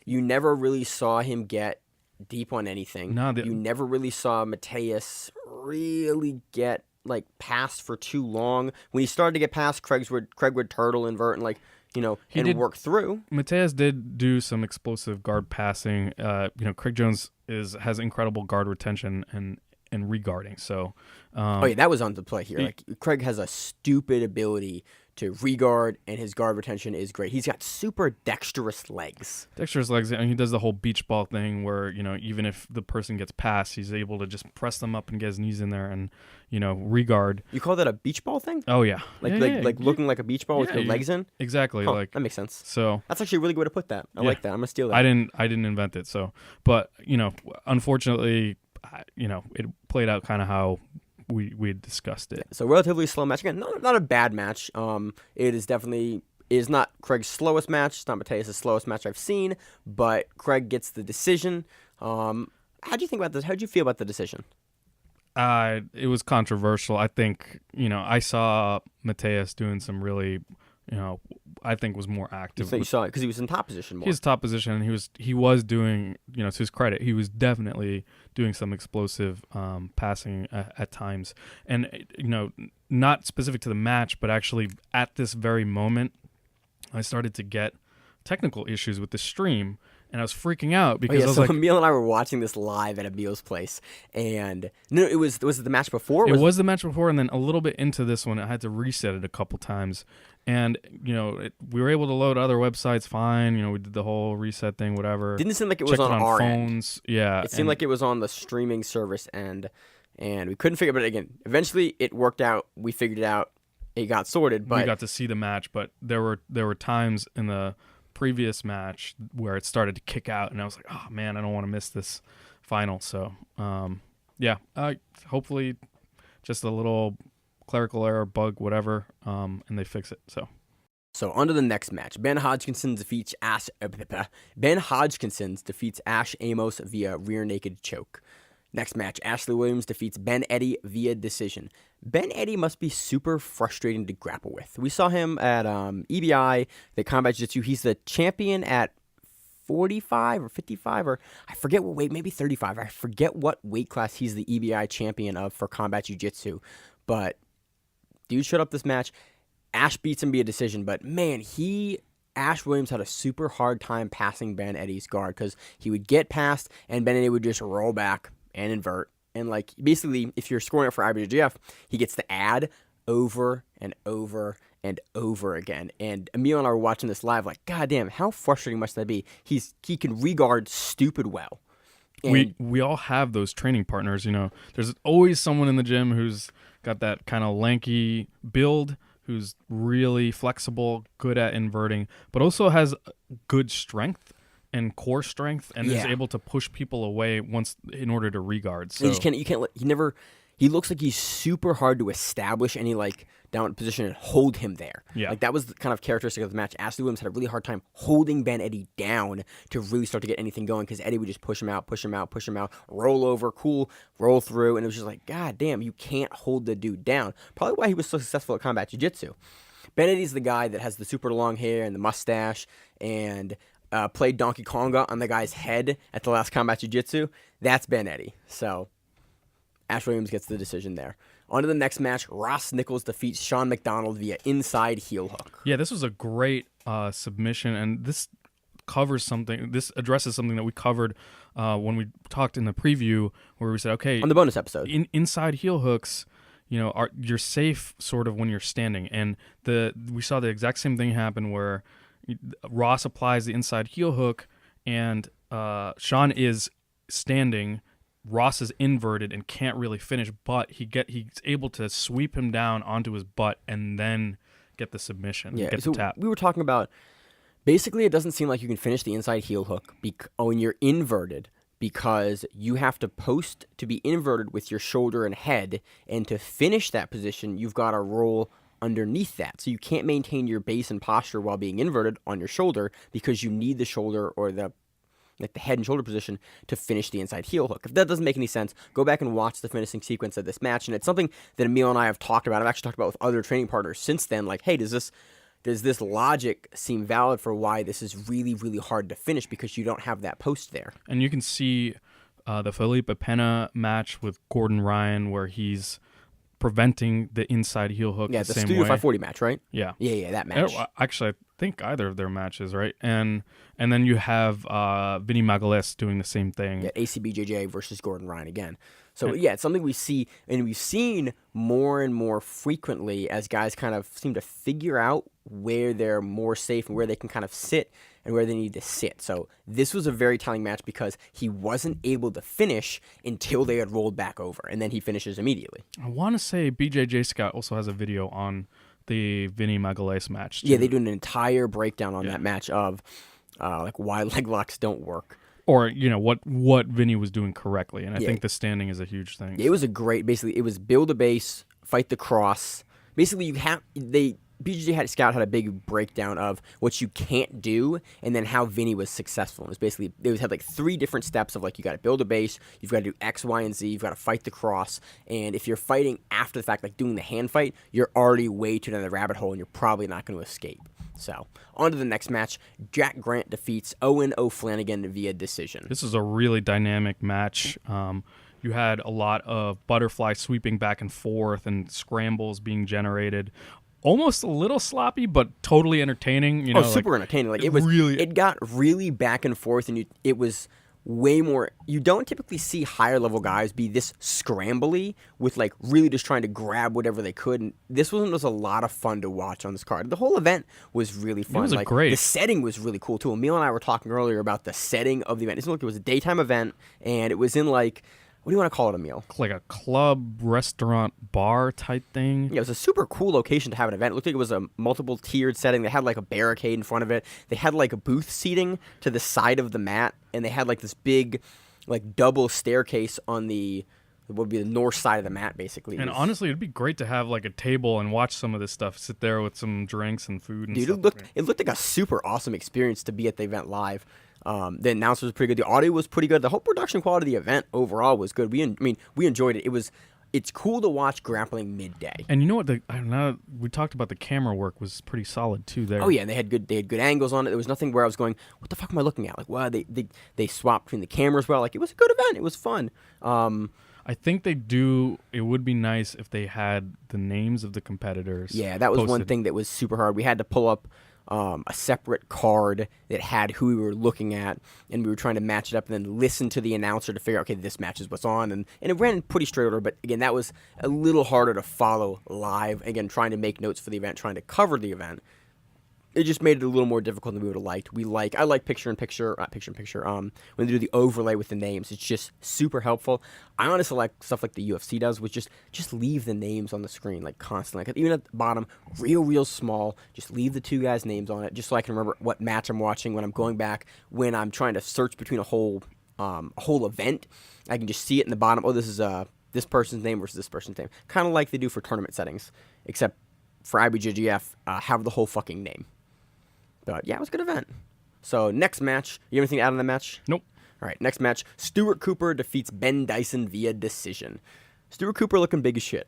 S2: you never really saw him get deep on anything. You never really saw Matheus really get like passed for too long. When he started to get past, Craig would turtle invert and work through.
S3: Matheus did do some explosive guard passing. Craig Jones has incredible guard retention and regarding. So,
S2: that was on the play here. Craig has a stupid ability to regard, and his guard retention is great. He's got super dexterous legs.
S3: And he does the whole beach ball thing where, even if the person gets past, he's able to just press them up and get his knees in there and, regard.
S2: You call that a beach ball thing?
S3: Oh, yeah.
S2: Looking like a beach ball with your legs in?
S3: Exactly.
S2: That makes sense.
S3: So
S2: that's actually a really good way to put that. I like that. I'm going to steal that.
S3: I didn't invent it. So, but, unfortunately, it played out kind of how we had discussed it.
S2: So relatively slow match. Again, not a bad match. It is not Craig's slowest match. It's not Matheus' slowest match I've seen, but Craig gets the decision. How do you think about this? How did you feel about the decision?
S3: It was controversial. I think, I saw Matheus doing some really, I think was more active.
S2: You saw it because he was in top position more.
S3: He was top position, and he was doing, to his credit, he was definitely doing some explosive passing at times. And, not specific to the match, but actually at this very moment, I started to get technical issues with the stream. And I was freaking out because I was like,
S2: Emil and I were watching this live at Emil's place, and was it the match before?
S3: It was the match before, and then a little bit into this one, I had to reset it a couple times, and we were able to load other websites fine. We did the whole reset thing, whatever.
S2: Didn't seem like it was on our
S3: phones.
S2: End.
S3: Yeah,
S2: it seemed like it was on the streaming service end, and we couldn't figure it. But again, eventually it worked out. We figured it out. It got sorted. But
S3: we got to see the match, but there were times in the previous match where it started to kick out, and I was like, oh man, I don't want to miss this final. So hopefully just a little clerical error, bug, whatever, and they fix it. So
S2: on to the next match. Ben Hodgkinson defeats Ash Amos via rear naked choke. Next match, Ashley Williams defeats Ben Eddy via decision. Ben Eddy must be super frustrating to grapple with. We saw him at EBI, the Combat Jiu-Jitsu. He's the champion at 45 or 55, or I forget what weight, maybe 35. I forget what weight class he's the EBI champion of for Combat Jiu-Jitsu. But dude showed up this match. Ash beats him via decision, but man, Ash Williams had a super hard time passing Ben Eddy's guard because he would get past and Ben Eddy would just roll back and invert. And basically, if you're scoring it for IBJJF, he gets to add over and over and over again. And Emil and I were watching this live God damn, how frustrating must that be? He can regard stupid well. And
S3: we all have those training partners, There's always someone in the gym who's got that kind of lanky build, who's really flexible, good at inverting, but also has good strength and core strength, and is able to push people away once in order to regard. So
S2: he looks like he's super hard to establish any down position and hold him there.
S3: Yeah.
S2: That was the kind of characteristic of the match. Ashley Williams had a really hard time holding Ben Eddy down to really start to get anything going because Eddy would just push him out, roll over, roll through, and it was just God damn, you can't hold the dude down. Probably why he was so successful at Combat Jiu-Jitsu. Ben Eddy's the guy that has the super long hair and the mustache and played Donkey Konga on the guy's head at the last Combat Jiu-Jitsu. That's Ben Eddy. So Ash Williams gets the decision there. On to the next match. Ross Nichols defeats Sean McDonald via inside heel hook.
S3: Yeah, this was a great submission, and this addresses something that we covered when we talked in the preview, where we said, okay,
S2: on the bonus episode,
S3: inside heel hooks, you're safe sort of when you're standing, and we saw the exact same thing happen where Ross applies the inside heel hook, and Sean is standing. Ross is inverted and can't really finish, but he's able to sweep him down onto his butt and then get the submission, get the tap.
S2: We were talking about, basically it doesn't seem like you can finish the inside heel hook when you're inverted, because you have to post to be inverted with your shoulder and head, and to finish that position, you've got to roll underneath that. So you can't maintain your base and posture while being inverted on your shoulder, because you need the shoulder or the head and shoulder position to finish the inside heel hook. If that doesn't make any sense, go back and watch the finishing sequence of this match. And it's something that Emil and I have talked about. I've actually talked about with other training partners since then. Hey, does this logic seem valid for why this is really, really hard to finish, because you don't have that post there?
S3: And you can see the Felipe Pena match with Gordon Ryan, where he's preventing the inside heel hook the same way.
S2: Studio 540 match, right?
S3: Yeah.
S2: Yeah, that match.
S3: Actually, I think either of their matches, right? And then you have Vinny Magalhaes doing the same thing.
S2: Yeah, ACBJJ versus Gordon Ryan again. So, it's something we see, and we've seen more and more frequently as guys kind of seem to figure out where they're more safe and where they can kind of sit and where they need to sit. So this was a very telling match because he wasn't able to finish until they had rolled back over, and then he finishes immediately.
S3: I want to say BJJ Scott also has a video on the Vinny Magalhaes match, too.
S2: Yeah, they do an entire breakdown on that match of why leg locks don't work.
S3: or what Vinny was doing correctly, and I think the standing is a huge thing.
S2: It was a great. Basically, it was build a base, fight the cross. Basically, BJJ Scout had a big breakdown of what you can't do, and then how Vinny was successful. It was basically they had like 3 different steps of like you got to build a base, you've got to do X, Y, and Z, you've got to fight the cross, and if you're fighting after the fact, like doing the hand fight, you're already way too down the rabbit hole, and you're probably not going to escape. So on to the next match. Jack Grant defeats Owen O'Flanagan via decision.
S3: This is a really dynamic match. You had a lot of butterfly sweeping back and forth and scrambles being generated. Almost a little sloppy, but totally entertaining.
S2: Super entertaining. Like it got really back and forth, and it was way more. You don't typically see higher level guys be this scrambly with like really just trying to grab whatever they could. And this was a lot of fun to watch on this card. The whole event was really fun.
S3: It was
S2: like,
S3: great.
S2: The setting was really cool too. Emil and I were talking earlier about the setting of the event. It was a daytime event, and it was in like. What do you want to call it, Emil?
S3: Like a club, restaurant, bar type thing.
S2: Yeah, it was a super cool location to have an event. It looked like it was a multiple tiered setting. They had like a barricade in front of it. They had like a booth seating to the side of the mat, and they had like this big, like double staircase on what would be the north side of the mat, basically.
S3: And honestly, it'd be great to have like a table and watch some of this stuff. Sit there with some drinks and food and stuff.
S2: It looked like a super awesome experience to be at the event live. The announcers was pretty good. The audio was pretty good. The whole production quality of the event overall was good. We enjoyed it. It's cool to watch grappling midday.
S3: And you know what? We talked about the camera work was pretty solid too there.
S2: Oh yeah, and they had good angles on it. There was nothing where I was going, what the fuck am I looking at? Like, wow, they swapped between the cameras well. Like, it was a good event. It was fun.
S3: I think they do. It would be nice if they had the names of the competitors.
S2: Yeah, that was
S3: posted.
S2: one thing that was super hard. We had to pull up a separate card that had who we were looking at, and we were trying to match it up and then listen to the announcer to figure out, okay, this matches what's on. And it ran pretty straight order, but again, that was a little harder to follow live. Again, trying to make notes for the event, trying to cover the event. It just made it a little more difficult than we would have liked. I like picture-in-picture, when they do the overlay with the names. It's just super helpful. I honestly like stuff like the UFC does, which just leave the names on the screen, like, constantly. Like, even at the bottom, real small, just leave the 2 guys' names on it, just so I can remember what match I'm watching when I'm going back, when I'm trying to search between a whole event. I can just see it in the bottom. Oh, this is this person's name versus this person's name. Kind of like they do for tournament settings, except for IBJJF, have the whole fucking name. But yeah, it was a good event. So next match, you have anything to add on the match?
S3: Nope.
S2: All right, next match, Stuart Cooper defeats Ben Dyson via decision. Stuart Cooper looking big as shit,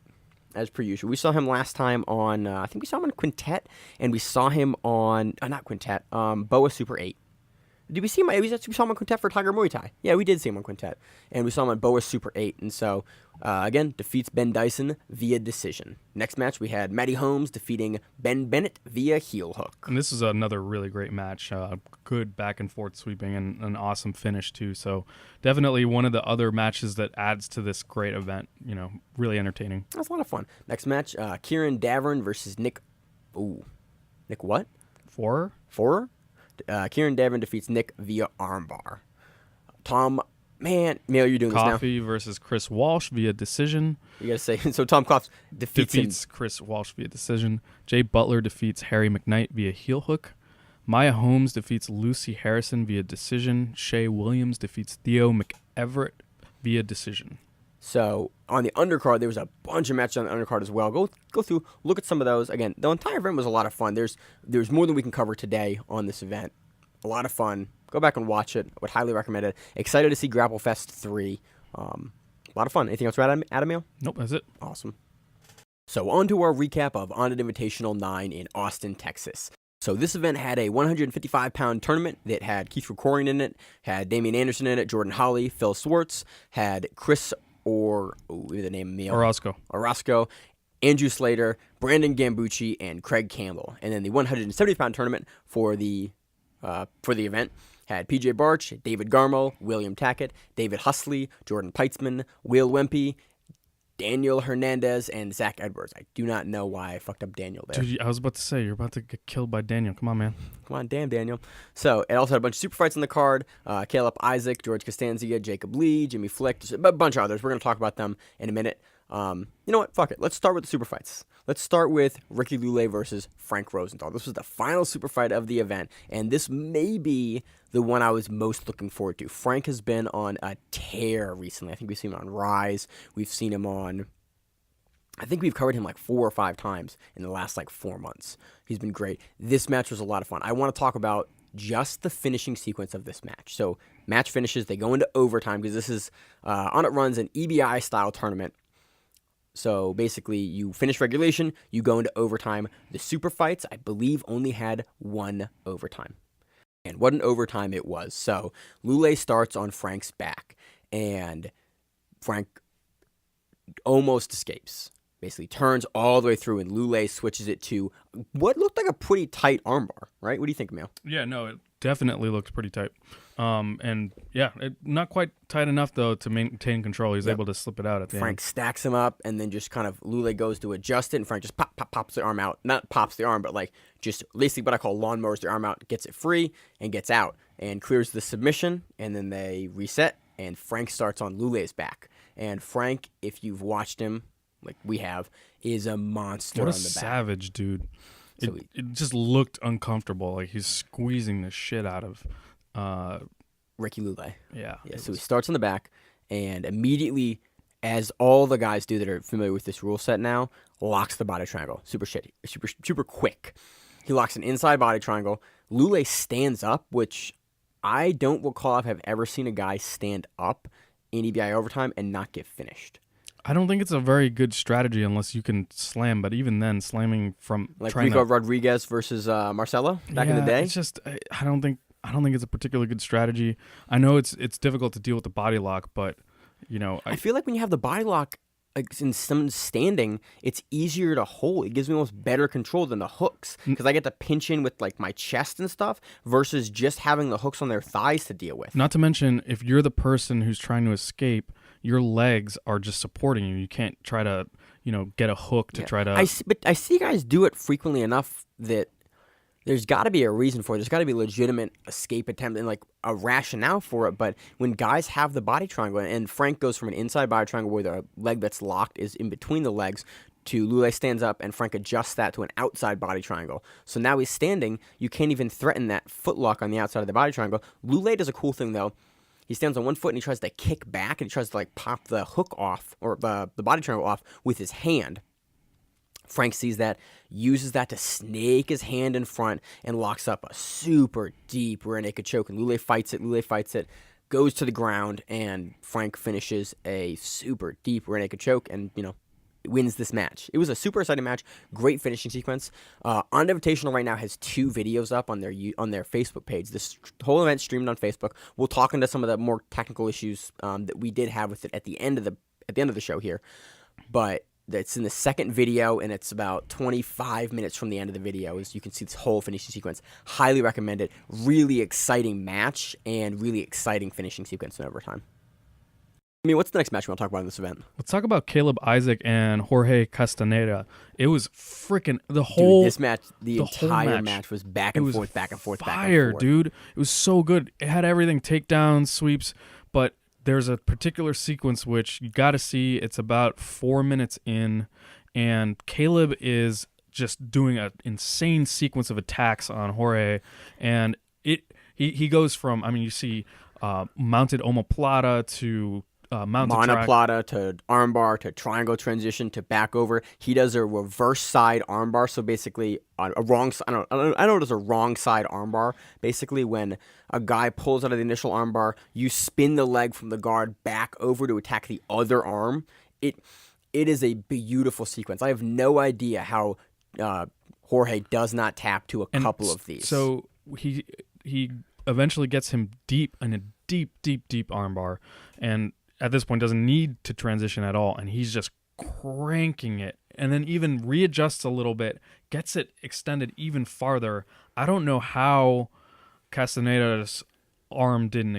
S2: as per usual. We saw him last time on, I think we saw him on Quintet, and we saw him on, not Quintet, Boa Super 8. Did we see him? We saw him on Quintet for Tiger Muay Thai. Yeah, we did see him on Quintet. And we saw him on Boa Super 8. And so, again, defeats Ben Dyson via decision. Next match, we had Matty Holmes defeating Ben Bennett via heel hook.
S3: And this is another really great match. Good back and forth sweeping and an awesome finish, too. So definitely one of the other matches that adds to this great event. Really entertaining.
S2: That's a lot of fun. Next match, Kieran Davern versus Nick. Ooh. Nick what? Forer? Kieran Davern defeats Nick via armbar. Emil, you're doing
S3: Coffee
S2: this now.
S3: versus Chris Walsh via decision.
S2: You gotta say, so Tom Cough defeats
S3: Chris Walsh via decision. Jay Butler defeats Harry McKnight via heel hook. Maya Holmes defeats Lucy Harrison via decision. Shay Williams defeats Theo McEverett via decision.
S2: So on the undercard, there was a bunch of matches on the undercard as well. Go through, look at some of those. Again, the entire event was a lot of fun. There's more than we can cover today on this event. A lot of fun. Go back and watch it. I would highly recommend it. Excited to see GrappleFest2. A lot of fun. Anything else to add, Emil?
S3: Nope, that's it.
S2: Awesome. So on to our recap of Onnit Invitational 9 in Austin, Texas. So this event had a 155-pound tournament that had Keith Krikorian in it, had Damian Anderson in it, Jordan Holly, Phil Swartz, had Chris the name Emil. Orozco, Andrew Slater, Brandon Gambucci, and Craig Campbell. And then the 170-pound tournament for the event had PJ Barch, David Garmo, William Tackett, David Husley, Jordan Peitzman, Will Wempe, Daniel Hernandez, and Zach Edwards. I do not know why I fucked up Daniel there.
S3: Dude, I was about to say, you're about to get killed by Daniel. Come on, man.
S2: Come on, damn Daniel. So it also had a bunch of super fights on the card. Caleb Isaac, George Costanza, Jacob Lee, Jimmy Flick, just a bunch of others. We're going to talk about them in a minute. You know what? Fuck it. Let's start with the super fights. Let's start with Ricky Lule versus Frank Rosenthal. This was the final super fight of the event, and this may be the one I was most looking forward to. Frank has been on a tear recently. I think we've seen him on Rise. We've seen him on... I think we've covered him like 4 or 5 times in the last like 4 months. He's been great. This match was a lot of fun. I want to talk about just the finishing sequence of this match. So match finishes, they go into overtime because this is Onnit runs an EBI style tournament. So basically, you finish regulation, you go into overtime. The super fights, I believe, only had 1 overtime. And what an overtime it was. So Lule starts on Frank's back, and Frank almost escapes. Basically turns all the way through, and Lule switches it to what looked like a pretty tight armbar, right? What do you think, Emil?
S3: Yeah, no, it definitely looked pretty tight. And yeah, not quite tight enough though to maintain control. He's able to slip it out at the
S2: Frank
S3: end.
S2: stacks him up, and then just kind of Lule goes to adjust it, and Frank just pops the arm out. Not pops the arm, but like just basically what I call lawnmowers the arm out, gets it free, and gets out, and clears the submission, and then they reset, and Frank starts on Lule's back. And Frank, if you've watched him, like we have, is a monster
S3: What
S2: on
S3: a
S2: the back.
S3: savage, dude.
S2: So
S3: It just looked uncomfortable. Like he's squeezing the shit out of
S2: Ricky Lule.
S3: yeah.
S2: So he starts on the back, and immediately, as all the guys do that are familiar with this rule set now, locks the body triangle. Super quick. He locks an inside body triangle. Lule stands up, which I don't recall if I've ever seen a guy stand up in EBI overtime and not get finished.
S3: I don't think it's a very good strategy unless you can slam, but even then, slamming from
S2: Like
S3: trying
S2: Rico
S3: to,
S2: Rodriguez versus Marcelo back in the day.
S3: It's just I don't think it's a particularly good strategy. I know it's difficult to deal with the body lock, but you know,
S2: I feel like when you have the body lock, like in some standing, it's easier to hold. It gives me almost better control than the hooks because I get to pinch in with like my chest and stuff versus just having the hooks on their thighs to deal with.
S3: not to mention if you're the person who's trying to escape, your legs are just supporting you. You can't try to, get a hook to try to.
S2: I see guys do it frequently enough that there's got to be a reason for it. There's got to be a legitimate escape attempt and like a rationale for it. But when guys have the body triangle, and Frank goes from an inside body triangle where the leg that's locked is in between the legs to Lule stands up and Frank adjusts that to an outside body triangle. So now he's standing. You can't even threaten that foot lock on the outside of the body triangle. Lule does a cool thing though. He stands on one foot and he tries to kick back and he tries to like pop the hook off or the body triangle off with his hand. Frank sees that, uses that to snake his hand in front and locks up a super deep rear naked choke. And Lule fights it, goes to the ground, and Frank finishes a super deep rear naked choke and, wins this match. It was a super exciting match, great finishing sequence. Onnit Invitational right now has 2 videos up on their Facebook page. This whole event streamed on Facebook. We'll talk into some of the more technical issues that we did have with it at the end of the show here, but it's in the second video, and it's about 25 minutes from the end of the video. As you can see this whole finishing sequence. Highly recommend it. Really exciting match and really exciting finishing sequence in overtime. I mean, what's the next match we want to talk about in this event?
S3: Let's talk about Caleb Isaac and Jorge Castaneda. It was freaking the whole
S2: this match. The entire
S3: whole
S2: match was back and forth, back and forth,
S3: fire, dude. It was so good. It had everything: takedowns, sweeps, but there's a particular sequence which you got to see. It's about 4 minutes in, and Caleb is just doing an insane sequence of attacks on Jorge, and he goes from, you see mounted omoplata to mounted
S2: monoplata to armbar to triangle transition to back over. He does a reverse side armbar, so basically a wrong. I know it is a wrong side armbar. Basically, when a guy pulls out of the initial armbar, you spin the leg from the guard back over to attack the other arm. It is a beautiful sequence. I have no idea how Jorge does not tap to a couple of these.
S3: So he eventually gets him deep in a deep armbar, and at this point doesn't need to transition at all, and he's just cranking it, and then even readjusts a little bit, gets it extended even farther. I don't know how Castaneda's arm didn't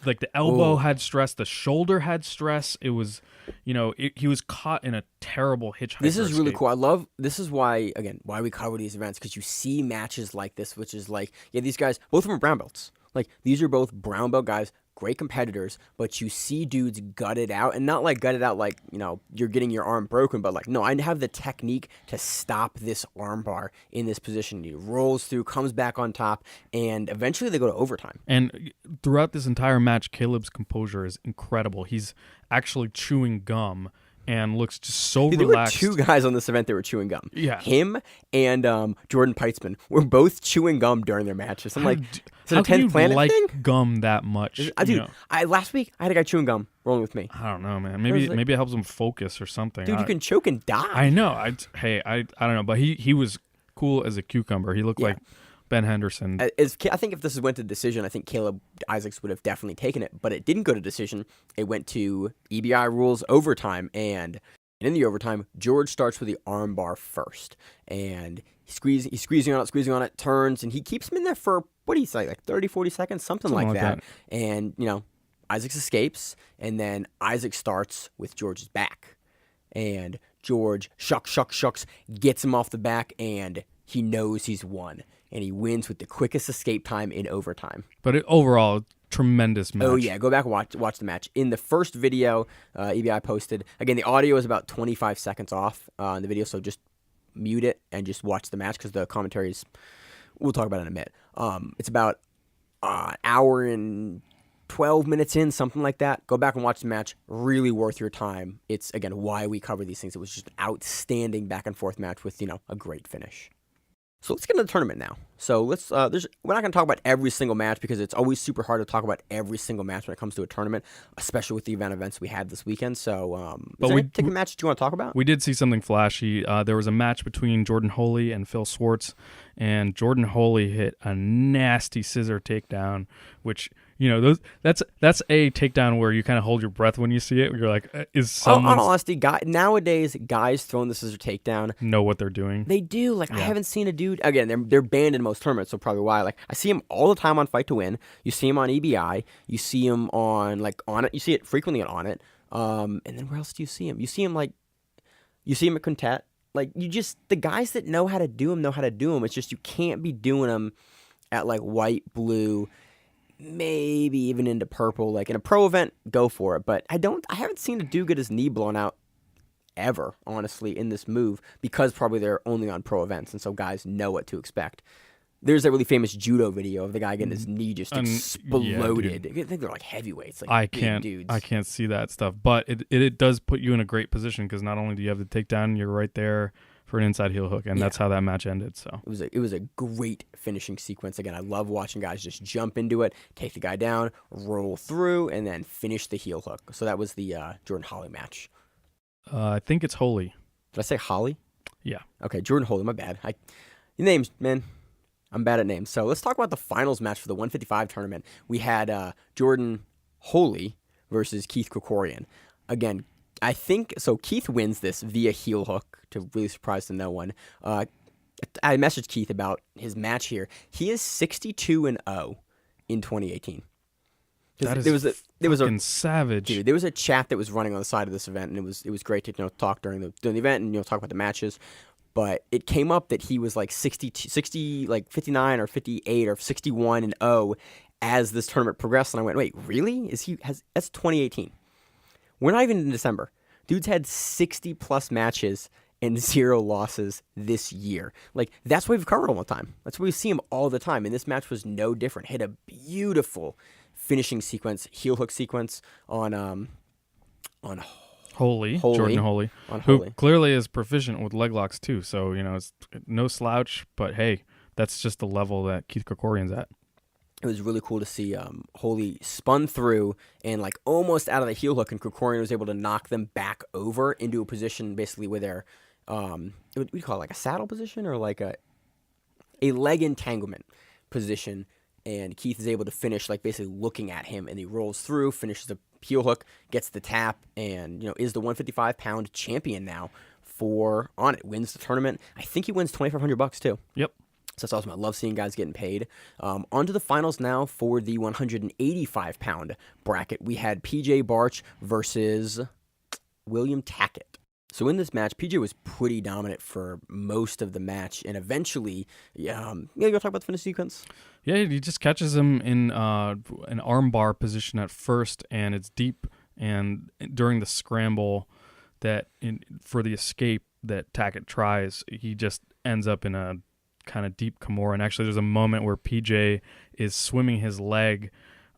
S3: like the elbow had stress, the shoulder had stress. It was, he was caught in a terrible hitchhiker.
S2: This is really cool. This is why we cover these events, because you see matches like this, which is like, these guys, both of them are brown belts. Like, these are both brown belt guys. great competitors, but you see dudes gut it out, and not like gut it out like, you know, you're getting your arm broken, but like, no, I have the technique to stop this arm bar in this position. He rolls through, comes back on top, and eventually they go to overtime.
S3: And throughout this entire match, Caleb's composure is incredible. He's actually chewing gum and looks just so
S2: Dude,
S3: relaxed.
S2: there were 2 guys on this event that were chewing gum.
S3: Yeah.
S2: Him and Jordan Peitzman were both chewing gum during their matches. I'm like, is it a
S3: How can
S2: 10th
S3: you
S2: Planet
S3: like
S2: thing?
S3: gum that much?
S2: Dude, last week I had a guy chewing gum rolling with me.
S3: I don't know, man. Maybe it helps him focus or something.
S2: Dude, you can choke and die.
S3: I know. I don't know, but he was cool as a cucumber. He looked like Ben Henderson.
S2: I think if this went to decision, I think Caleb Isaacs would have definitely taken it, but it didn't go to decision. It went to EBI rules overtime, and in the overtime, George starts with the arm bar first, and he's squeezing on it, turns, and he keeps him in there for, what do you say, like 30, 40 seconds, something like that. And, you know, Isaacs escapes, and then Isaac starts with George's back. And George shucks, gets him off the back, and he knows he's won. And he wins with the quickest escape time in overtime.
S3: But overall, tremendous match.
S2: Oh, yeah. Go back and watch the match. In the first video EBI posted, again, the audio is about 25 seconds off in the video, so just mute it and just watch the match because the commentary is, we'll talk about it in a minute. It's about an hour and 12 minutes in, something like that. Go back and watch the match. Really worth your time. It's, again, why we cover these things. It was just an outstanding back-and-forth match with, you know, a great finish. So let's get into the tournament now. So we're not going to talk about every single match because it's always super hard to talk about every single match when it comes to a tournament, especially with the events we had this weekend. So, is there any particular match that you want to talk about?
S3: We did see something flashy. There was a match between Jordan Holy and Phil Swartz, and Jordan Holy hit a nasty scissor takedown, which, you know, that's a takedown where you kind of hold your breath when you see it. You're like, is someone...
S2: On honesty, nowadays, guys throwing the scissor takedown
S3: know what they're doing.
S2: They do. Like, I haven't seen a dude... Again, they're banned in most tournaments, so probably why. Like, I see him all the time on Fight to Win. You see him on EBI. You see him on, like, Onnit. You see it frequently on Onnit. And then where else do you see him? You see him at Quintet. Like, the guys that know how to do him know how to do him. It's just you can't be doing them at, like, white, blue, maybe even into purple. Like, in a pro event, go for it. But I haven't seen a dude get his knee blown out ever, honestly, in this move, because probably they're only on pro events, and so guys know what to expect. There's a really famous judo video of the guy getting his knee just exploded. I think they're like heavyweights, like big dudes.
S3: I can't see that stuff, but it does put you in a great position because not only do you have the takedown, you're right there for an inside heel hook, and that's how that match ended. So
S2: it was a great finishing sequence. Again, I love watching guys just jump into it, take the guy down, roll through, and then finish the heel hook. So that was the Jordan Holly match.
S3: I think it's Holy.
S2: Did I say Holly?
S3: Yeah.
S2: Okay, Jordan Holy. My bad. Names, man. I'm bad at names. So let's talk about the finals match for the 155 tournament. We had Jordan Holy versus Keith Krikorian. Again, I think so. Keith wins this via heel hook, to really surprise to no one. I messaged Keith about his match here. He is 62-0 in 2018.
S3: That is fucking savage,
S2: dude. There was a chat that was running on the side of this event, and it was great to talk during the event and talk about the matches. But it came up that he was like 60, like 59 or 58 or 61-0 as this tournament progressed, and I went, wait, really? That's 2018. We're not even in December. Dude's had 60+ matches and 0 losses this year. Like, that's what we've covered all the time. That's what we see him all the time, and this match was no different. Hit a beautiful finishing sequence, heel hook sequence on
S3: Holy, Jordan Holy, who clearly is proficient with leg locks too. So, it's no slouch, but hey, that's just the level that Keith Krikorian's at.
S2: It was really cool to see Holy spun through and like almost out of the heel hook, and Krikorian was able to knock them back over into a position basically where they're, what do you call it, like a saddle position or like a leg entanglement position. And Keith is able to finish, like, basically looking at him, and he rolls through, finishes the heel hook, gets the tap, and, is the 155-pound champion now for Onnit. Wins the tournament. I think he wins $2,500 too.
S3: Yep.
S2: So that's awesome. I love seeing guys getting paid. On to the finals now for the 185-pound bracket. We had PJ Barch versus William Tackett. So in this match, PJ was pretty dominant for most of the match, and eventually, you want to talk about the finish sequence?
S3: Yeah, he just catches him in an armbar position at first, and it's deep. And during the scramble for the escape that Tackett tries, he just ends up in a kind of deep Kimura. And actually, there's a moment where PJ is swimming his leg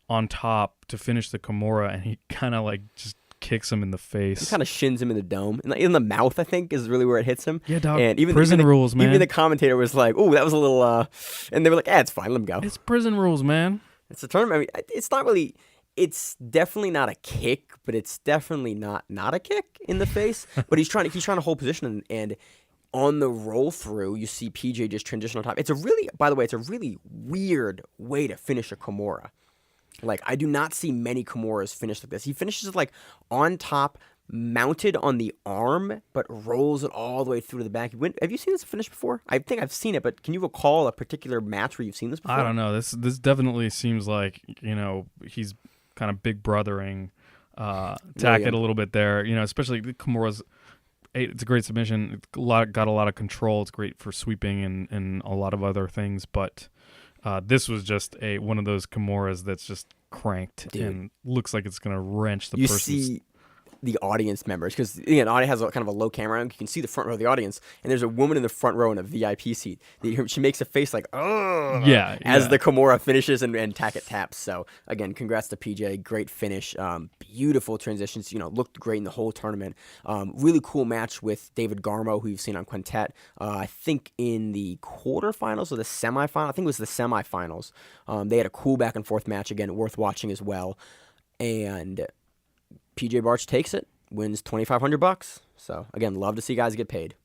S3: on top to finish the Kimura, and he kind of like just kicks him in the face.
S2: He kind of shins him in the dome. In the mouth, I think, is really where it hits him.
S3: Yeah, dog.
S2: And even
S3: prison rules, man.
S2: Even the commentator was like, "Oh, that was a little," and they were like, "It's fine, let him go."
S3: It's prison rules, man.
S2: It's a tournament. I mean, it's not really. It's definitely not a kick, but it's definitely not a kick in the face. But he's trying to hold position, and on the roll through, you see PJ just transition on top. By the way, it's a really weird way to finish a Kimura. Like, I do not see many Kimuras finish like this. He finishes like on top, mounted on the arm, but rolls it all the way through to the back. Have you seen this finish before? I think I've seen it, but can you recall a particular match where you've seen this before?
S3: I don't know. This definitely seems like, he's kind of big brothering Tackett a little bit there. Especially the Kimura's. It's a great submission. Got a lot of control. It's great for sweeping and a lot of other things, but this was just one of those Kimuras that's just cranked. Dude. And looks like it's going to wrench the person's...
S2: You see the audience members, because again, audience has kind of a low camera angle. You can see the front row of the audience, and there's a woman in the front row in a VIP seat. She makes a face like, oh, as the Kimura finishes and Tackett taps. So again, congrats to PJ. Great finish. Beautiful transitions. Looked great in the whole tournament. Really cool match with David Garmo, who you've seen on Quintet. I think in the quarterfinals or the semifinal. I think it was the semifinals. They had a cool back and forth match. Again, worth watching as well. And PJ Barch takes it, wins $2,500. So again, love to see guys get paid.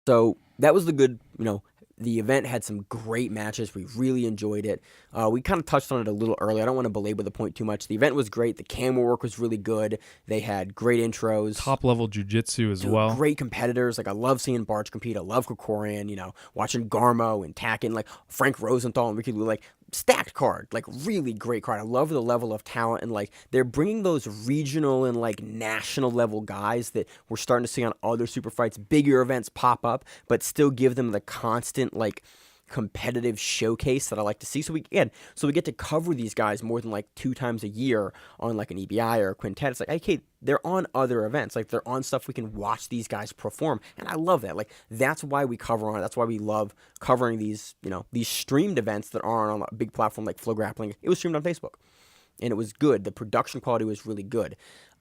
S2: So that was the good, the event had some great matches. We really enjoyed it. We kind of touched on it a little early. I don't want to belabor the point too much. The event was great. The camera work was really good. They had great intros.
S3: Top level jiu-jitsu as well.
S2: Great competitors. Like, I love seeing Barch compete. I love Krikorian, watching Garmo and Tackett, like Frank Rosenthal and Ricky Lule, like stacked card, like really great card. I love the level of talent, and like they're bringing those regional and like national level guys that we're starting to see on other super fights, bigger events pop up, but still give them the constant like competitive showcase that I like to see. So we get to cover these guys more than like 2 times a year on like an EBI or a Quintet. It's like, okay, they're on other events. Like, they're on stuff we can watch these guys perform. And I love that. Like, that's why we cover on it. That's why we love covering these, these streamed events that aren't on a big platform like Flow Grappling. It was streamed on Facebook, and it was good. The production quality was really good.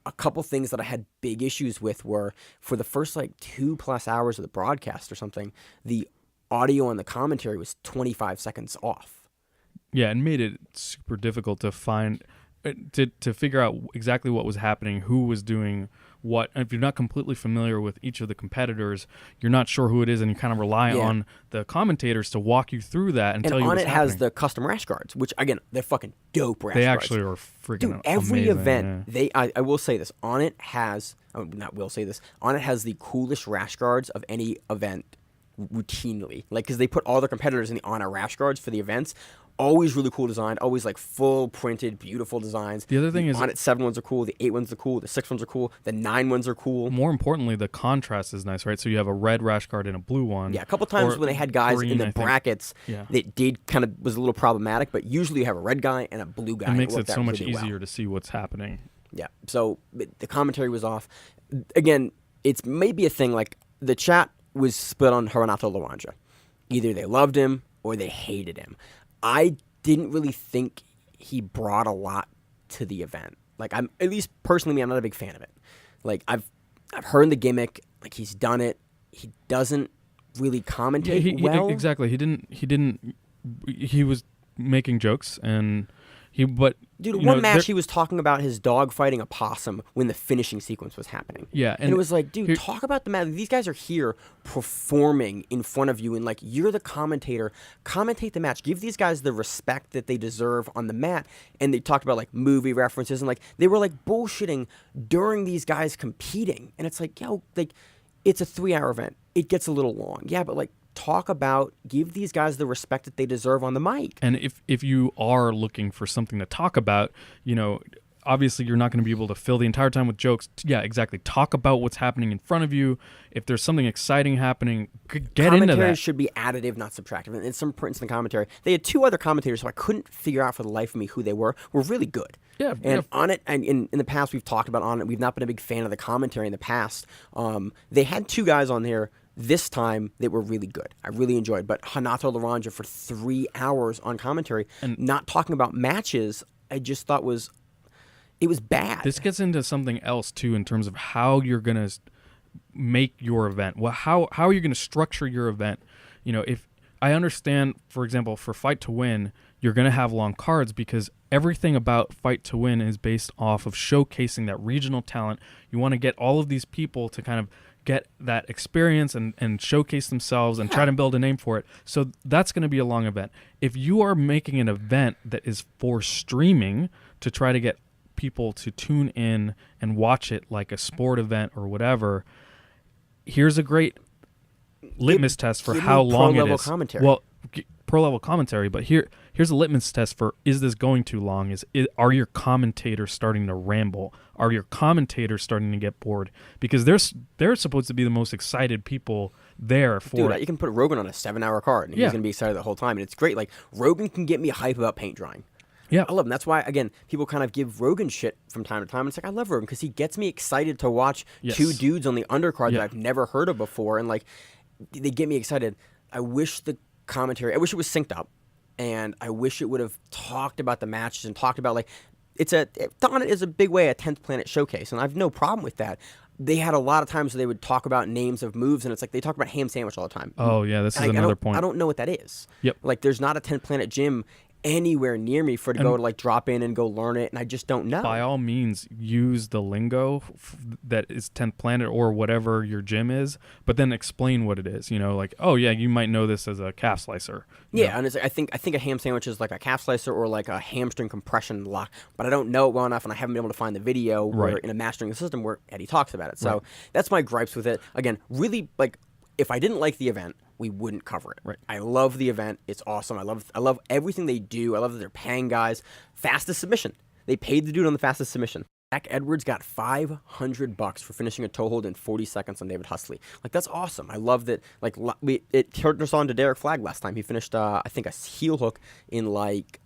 S2: A couple things that I had big issues with were, for the first like 2+ hours of the broadcast or something, the audio and the commentary was 25 seconds off.
S3: Yeah, and made it super difficult to find, to figure out exactly what was happening, who was doing what. And if you're not completely familiar with each of the competitors, you're not sure who it is, and you kind of rely on the commentators to walk you through that and tell you what's happening.
S2: And Onnit has the custom rash guards, which, again, they're fucking dope rash guards.
S3: They actually are freaking
S2: every
S3: amazing,
S2: event, I will say this, Onnit has the coolest rash guards of any event routinely, like, because they put all their competitors in the Onnit rash guards for the events. Always really cool design, always like full printed, beautiful designs.
S3: The other thing is,
S2: Onnit 7 ones are cool, the 8 ones are cool, the 6 ones are cool, the 9 ones are cool.
S3: More importantly, the contrast is nice, right? So you have a red rash guard and a blue one.
S2: Yeah, a couple times when they had guys green, in the brackets, that did kind of was a little problematic, but usually you have a red guy and a blue guy.
S3: It makes it so much easier to see what's happening.
S2: Yeah, so the commentary was off. Again, it's maybe a thing, like, the chat was split on Renato Laranja. Either they loved him or they hated him. I didn't really think he brought a lot to the event. Like, I'm, at least personally, me, I'm not a big fan of it. Like, I've heard the gimmick. Like, he's done it. He doesn't really commentate well.
S3: Exactly. He was making jokes, and one match he was talking about his dog fighting a possum when the finishing sequence was happening. Yeah,
S2: and it was like, dude, talk about the match. These guys are here performing in front of you, and like, you're the commentator. Commentate the match. Give these guys the respect that they deserve on the mat. And they talked about like movie references, and like they were like bullshitting during these guys competing. And it's like, yo, like, it's a 3-hour event. It gets a little long. Yeah, but like, give these guys the respect that they deserve on the mic.
S3: And if you are looking for something to talk about, obviously you're not going to be able to fill the entire time with jokes. Yeah, exactly. Talk about what's happening in front of you. If there's something exciting happening, get into
S2: Commentary
S3: that.
S2: should be additive, not subtractive. And in some points in the commentary, they had two other commentators who I couldn't figure out for the life of me who they were really good.
S3: Yeah,
S2: And on it, and in the past we've talked about on it. We've not been a big fan of the commentary in the past. They had two guys on there this time that were really good. I really enjoyed. But Hanato Laranja for 3 hours on commentary, and not talking about matches, I just thought it was bad.
S3: This gets into something else too in terms of how you're going to make your event. Well, how are you going to structure your event? You know, if I understand, for example, for Fight to Win, you're going to have long cards because everything about Fight to Win is based off of showcasing that regional talent. You want to get all of these people to kind of get that experience and showcase themselves and try to build a name for it. So that's going to be a long event. If you are making an event that is for streaming to try to get people to tune in and watch it like a sport event or whatever, here's a great litmus test for how long it is.
S2: Commentary.
S3: Well, pro level commentary, but here's a litmus test for, is this going too long? Are your commentators starting to ramble? Are your commentators starting to get bored? Because they're supposed to be the most excited people there for
S2: Dude,
S3: it.
S2: you can put Rogan on a 7-hour card and he's going to be excited the whole time, and it's great. Like, Rogan can get me hype about paint drying.
S3: Yeah,
S2: I love him. That's why, again, people kind of give Rogan shit from time to time. It's like, I love Rogan because he gets me excited to watch two dudes on the undercard that I've never heard of before, and like, they get me excited. I wish the commentary, I wish it was synced up, and I wish it would have talked about the matches and talked about, like, Onnit is a big way a 10th Planet showcase, and I have no problem with that. They had a lot of times where they would talk about names of moves, and it's like they talk about ham sandwich all the time.
S3: Oh, yeah, this is another point.
S2: I don't know what that is.
S3: Yep.
S2: Like, there's not a 10th Planet gym anywhere near me for to go to like drop in and go learn it, and I just don't know.
S3: By all means, use the lingo that is 10th Planet or whatever your gym is, but then explain what it is. You know, like, oh yeah, you might know this as a calf slicer.
S2: Yeah, and it's, I think a ham sandwich is like a calf slicer or like a hamstring compression lock, but I don't know it well enough, and I haven't been able to find the video where in a mastering the system where Eddie talks about it. So that's my gripes with it. Again, really, like, if I didn't like the event, we wouldn't cover it.
S3: Right.
S2: I love the event. It's awesome. I love everything they do. I love that they're paying guys. Fastest submission. They paid the dude on the fastest submission. Zach Edwards got $500 for finishing a toe hold in 40 seconds on David Husley. Like, that's awesome. I love that. Like, it turned us on to Derek Flagg last time. He finished, I think, a heel hook in like,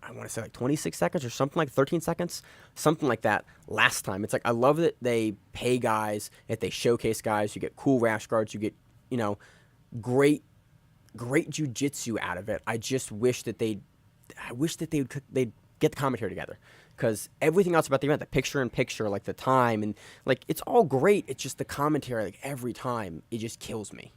S2: I want to say like 26 seconds or something, like 13 seconds, something like that last time. It's like, I love that they pay guys, that they showcase guys. You get cool rash guards. You get, you know, great jiu-jitsu out of it. I just wish that they'd get the commentary together, because everything else about the event, the picture-in-picture, like the time, and like, it's all great. It's just the commentary, like, every time, it just kills me.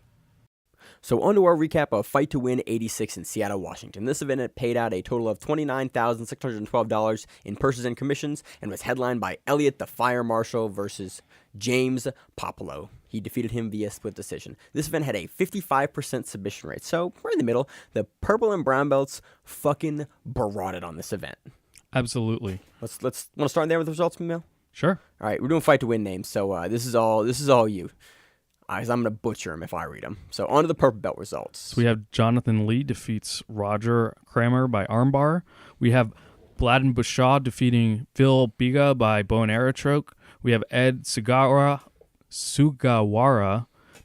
S2: So on to our recap of Fight to Win 86 in Seattle, Washington. This event had paid out a total of $29,612 in purses and commissions, and was headlined by Elliot the Fire Marshal versus James Popolo. He defeated him via split decision. This event had a 55% submission rate, so we're in the middle. The purple and brown belts fucking barotted on this event. Want
S3: Absolutely.
S2: to start there with the results, Emil?
S3: Sure.
S2: All right, we're doing Fight to Win names, so this is all you. Because I'm going to butcher them if I read them. So on to the purple belt results.
S3: So we have Jonathan Lee defeats Roger Kramer by armbar. We have Bladen Bouchard defeating Phil Biga by bow and arrow choke. We have Ed Sugawara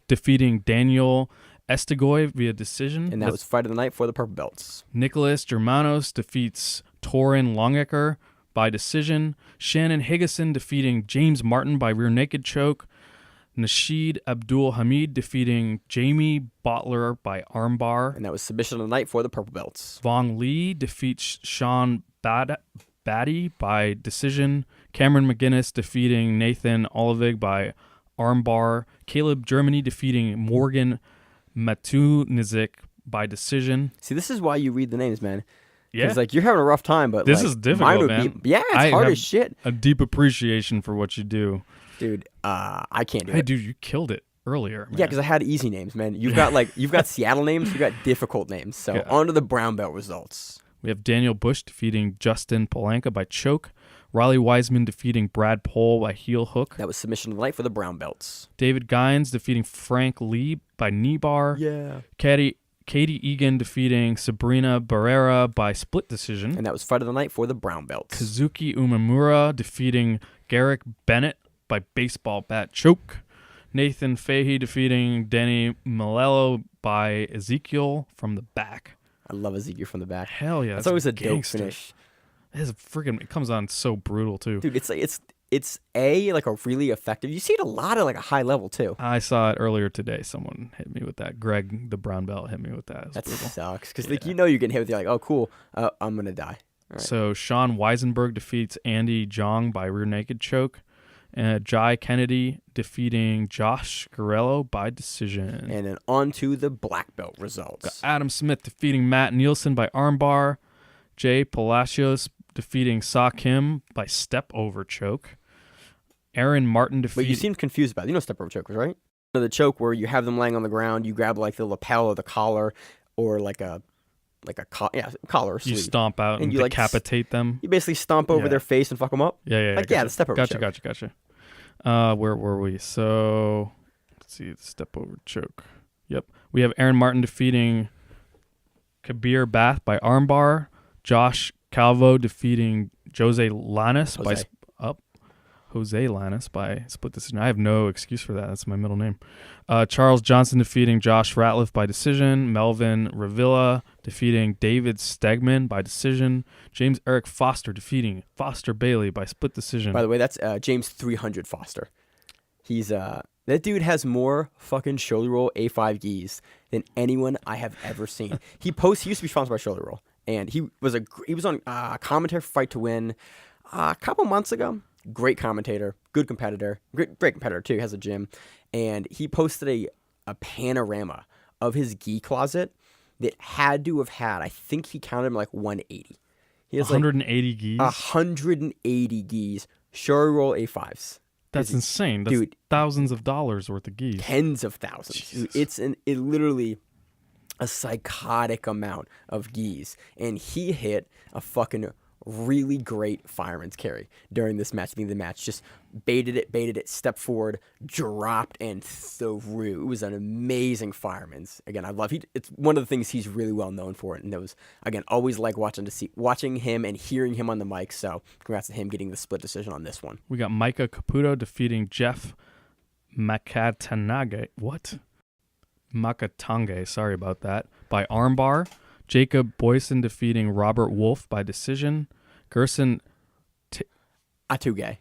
S3: defeating Daniel Estigoy via decision.
S2: And that was Fight of the Night for the purple belts.
S3: Nicholas Germanos defeats Torin Longecker by decision. Shannon Higgison defeating James Martin by rear naked choke. Nasheed Abdul Hamid defeating Jamie Bottler by armbar.
S2: And that was submission of the night for the purple belts.
S3: Vong Lee defeats Sean Batty by decision. Cameron McGinnis defeating Nathan Olivig by armbar. Caleb Germany defeating Morgan Matunizik by decision.
S2: See, this is why you read the names, man.
S3: Yeah.
S2: It's like, you're having a rough time, but
S3: this
S2: like,
S3: is difficult, man.
S2: It's hard as shit.
S3: A deep appreciation for what you do.
S2: Dude, I can't do it.
S3: Hey, dude, you killed it earlier, man.
S2: Yeah, because I had easy names, man. You've got Seattle names, you've got difficult names. So on to the brown belt results.
S3: We have Daniel Bush defeating Justin Polanka by choke. Riley Wiseman defeating Brad Pohl by heel hook.
S2: That was submission of the night for the brown belts.
S3: David Gines defeating Frank Lee by knee bar.
S2: Yeah.
S3: Katie Egan defeating Sabrina Barrera by split decision.
S2: And that was fight of the night for the brown belts.
S3: Kazuki Umemura defeating Garrick Bennett by baseball bat choke. Nathan Fahey defeating Denny Malello by Ezekiel from the back.
S2: I love Ezekiel from the back.
S3: Hell yeah.
S2: That's always a
S3: gangster.
S2: dope finish.
S3: It comes on so brutal too.
S2: Dude, it's like a really effective. You see it a lot at like a high level too.
S3: I saw it earlier today. Someone hit me with that. Greg, the brown belt, hit me with that.
S2: That
S3: brutal.
S2: sucks because like you get hit with you're like, oh cool, I'm gonna die. Right.
S3: So Sean Weisenberg defeats Andy Jong by rear naked choke. Jai Kennedy defeating Josh Garello by decision.
S2: And then on to the black belt results.
S3: Got Adam Smith defeating Matt Nielsen by armbar. Jay Palacios defeating Sa Kim by step over choke. Aaron Martin
S2: But you
S3: defeating...
S2: seemed confused about it. You know step over chokers, right? So the choke where you have them laying on the ground, you grab like the lapel or the collar or like a collar or sleeve.
S3: You stomp out and
S2: you, like,
S3: decapitate them.
S2: You basically stomp over their face and fuck them up.
S3: Yeah.
S2: The step over choke.
S3: Gotcha. Where were we? So, let's see. Step over choke. Yep. We have Aaron Martin defeating Kabir Bath by armbar. Josh Calvo defeating Jose Lanis by split decision. I have no excuse for that. That's my middle name. Charles Johnson defeating Josh Ratliff by decision. Melvin Revilla defeating David Stegman by decision. James Eric Foster defeating Foster Bailey by split decision.
S2: By the way, that's James 300 Foster. He's that dude has more fucking shoulder roll A5 gis than anyone I have ever seen. He used to be sponsored by Shoulder Roll, and he was on commentary for Fight to Win a couple months ago. Great commentator, good competitor, great competitor too. He has a gym, and he posted a panorama of his gi closet that had to have had, I think he counted him like 180. He has
S3: 180 gis.
S2: 180 gis, shoulder roll A5s.
S3: That's insane. That's
S2: dude,
S3: thousands of dollars worth of gis.
S2: Tens of thousands. Dude, it's literally a psychotic amount of gis, and he hit a fucking really great fireman's carry during this match. The match just baited it, stepped forward, dropped, and threw. It was an amazing fireman's. Again, it's one of the things he's really well known for, and it was, again, always like watching him and hearing him on the mic. So congrats to him getting the split decision on this one.
S3: We got Micah Caputo defeating Jeff Makatange. What? Makatange, sorry about that, by armbar. Jacob Boyson defeating Robert Wolf by decision. Gerson
S2: Atuge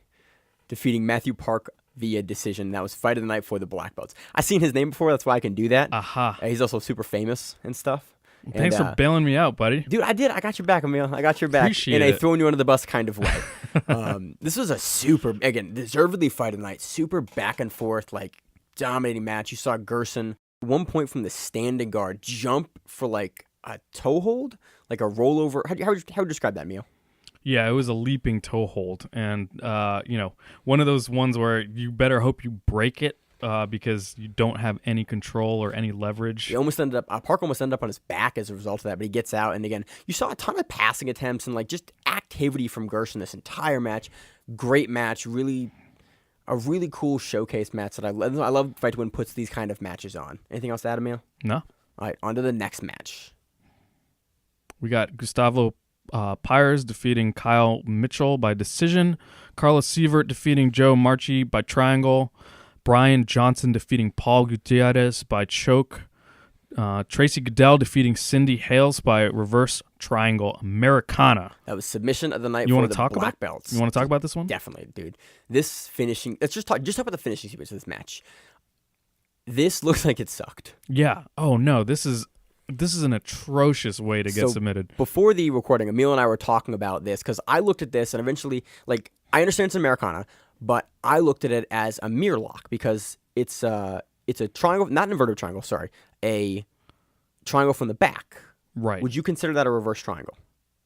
S2: defeating Matthew Park via decision. That was fight of the night for the black belts. I've seen his name before. That's why I can do that.
S3: Aha.
S2: He's also super famous and stuff.
S3: Thanks for bailing me out, buddy.
S2: Dude, I did. I got your back, Emil. I got your back
S3: Appreciate
S2: in a
S3: it.
S2: throwing you under the bus kind of way. This was a super, again, deservedly fight of the night. Super back and forth, like dominating match. You saw Gerson at one point from the standing guard jump for like a toe hold, like a rollover. How would you describe that, Emil?
S3: Yeah, it was a leaping toe hold, and one of those ones where you better hope you break it because you don't have any control or any leverage.
S2: He almost ended up. Park almost ended up on his back as a result of that, but he gets out, and again, you saw a ton of passing attempts and like just activity from Gerson this entire match. Great match, really. A really cool showcase match that I love. Fight to Win puts these kind of matches on. Anything else to add, Emil?
S3: No.
S2: All right, on to the next match.
S3: We got Gustavo Pires defeating Kyle Mitchell by decision. Carlos Sievert defeating Joe Marchi by triangle. Brian Johnson defeating Paul Gutierrez by choke. Tracy Goodell defeating Cindy Hales by reverse triangle Americana.
S2: That was submission of the night
S3: You
S2: for
S3: wanna
S2: the
S3: talk
S2: black
S3: about,
S2: belts.
S3: You want to talk about this one?
S2: Definitely, dude. This finishing. Let's just talk about the finishing sequence of this match. This looks like it sucked.
S3: Yeah. Oh no, this is an atrocious way to get submitted.
S2: Before the recording, Emil and I were talking about this because I looked at this and eventually, like, I understand it's Americana, but I looked at it as a mirror lock because it's a triangle, not an inverted triangle. Sorry, a triangle from the back.
S3: Right.
S2: Would you consider that a reverse triangle?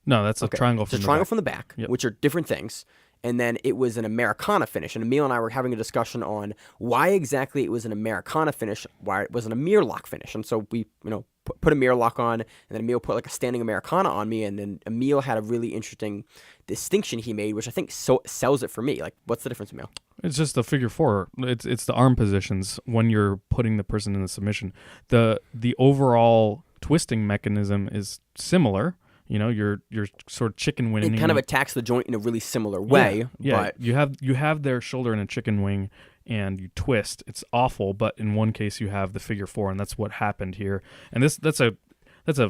S3: No, that's a triangle
S2: It's
S3: from
S2: a
S3: the
S2: triangle
S3: back.
S2: from the back,
S3: Yep.
S2: which are different things. And then it was an Americana finish. And Emil and I were having a discussion on why exactly it was an Americana finish, why it wasn't a mirror lock finish. And so we, put a mirror lock on, and then Emil put like a standing Americana on me. And then Emil had a really interesting distinction he made, which I think sells it for me. Like, what's the difference, Emil?
S3: It's just the figure four. It's the arm positions when you're putting the person in the submission. The overall twisting mechanism is similar. You know, you're sort of chicken winging.
S2: It kind of attacks the joint in a really similar way.
S3: Yeah,
S2: But
S3: you have their shoulder in a chicken wing, and you twist. It's awful, but in one case you have the figure four, and that's what happened here. And that's a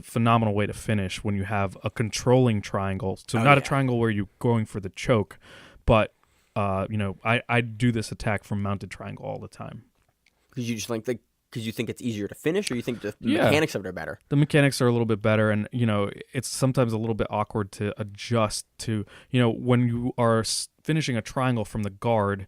S3: phenomenal way to finish when you have a controlling triangle. So not a triangle where you're going for the choke, but you know, I do this attack from mounted triangle all the time.
S2: Because you just because you think it's easier to finish, or you think the mechanics of it are better?
S3: The mechanics are a little bit better, and you know, it's sometimes a little bit awkward to adjust to. You know, when you are finishing a triangle from the guard,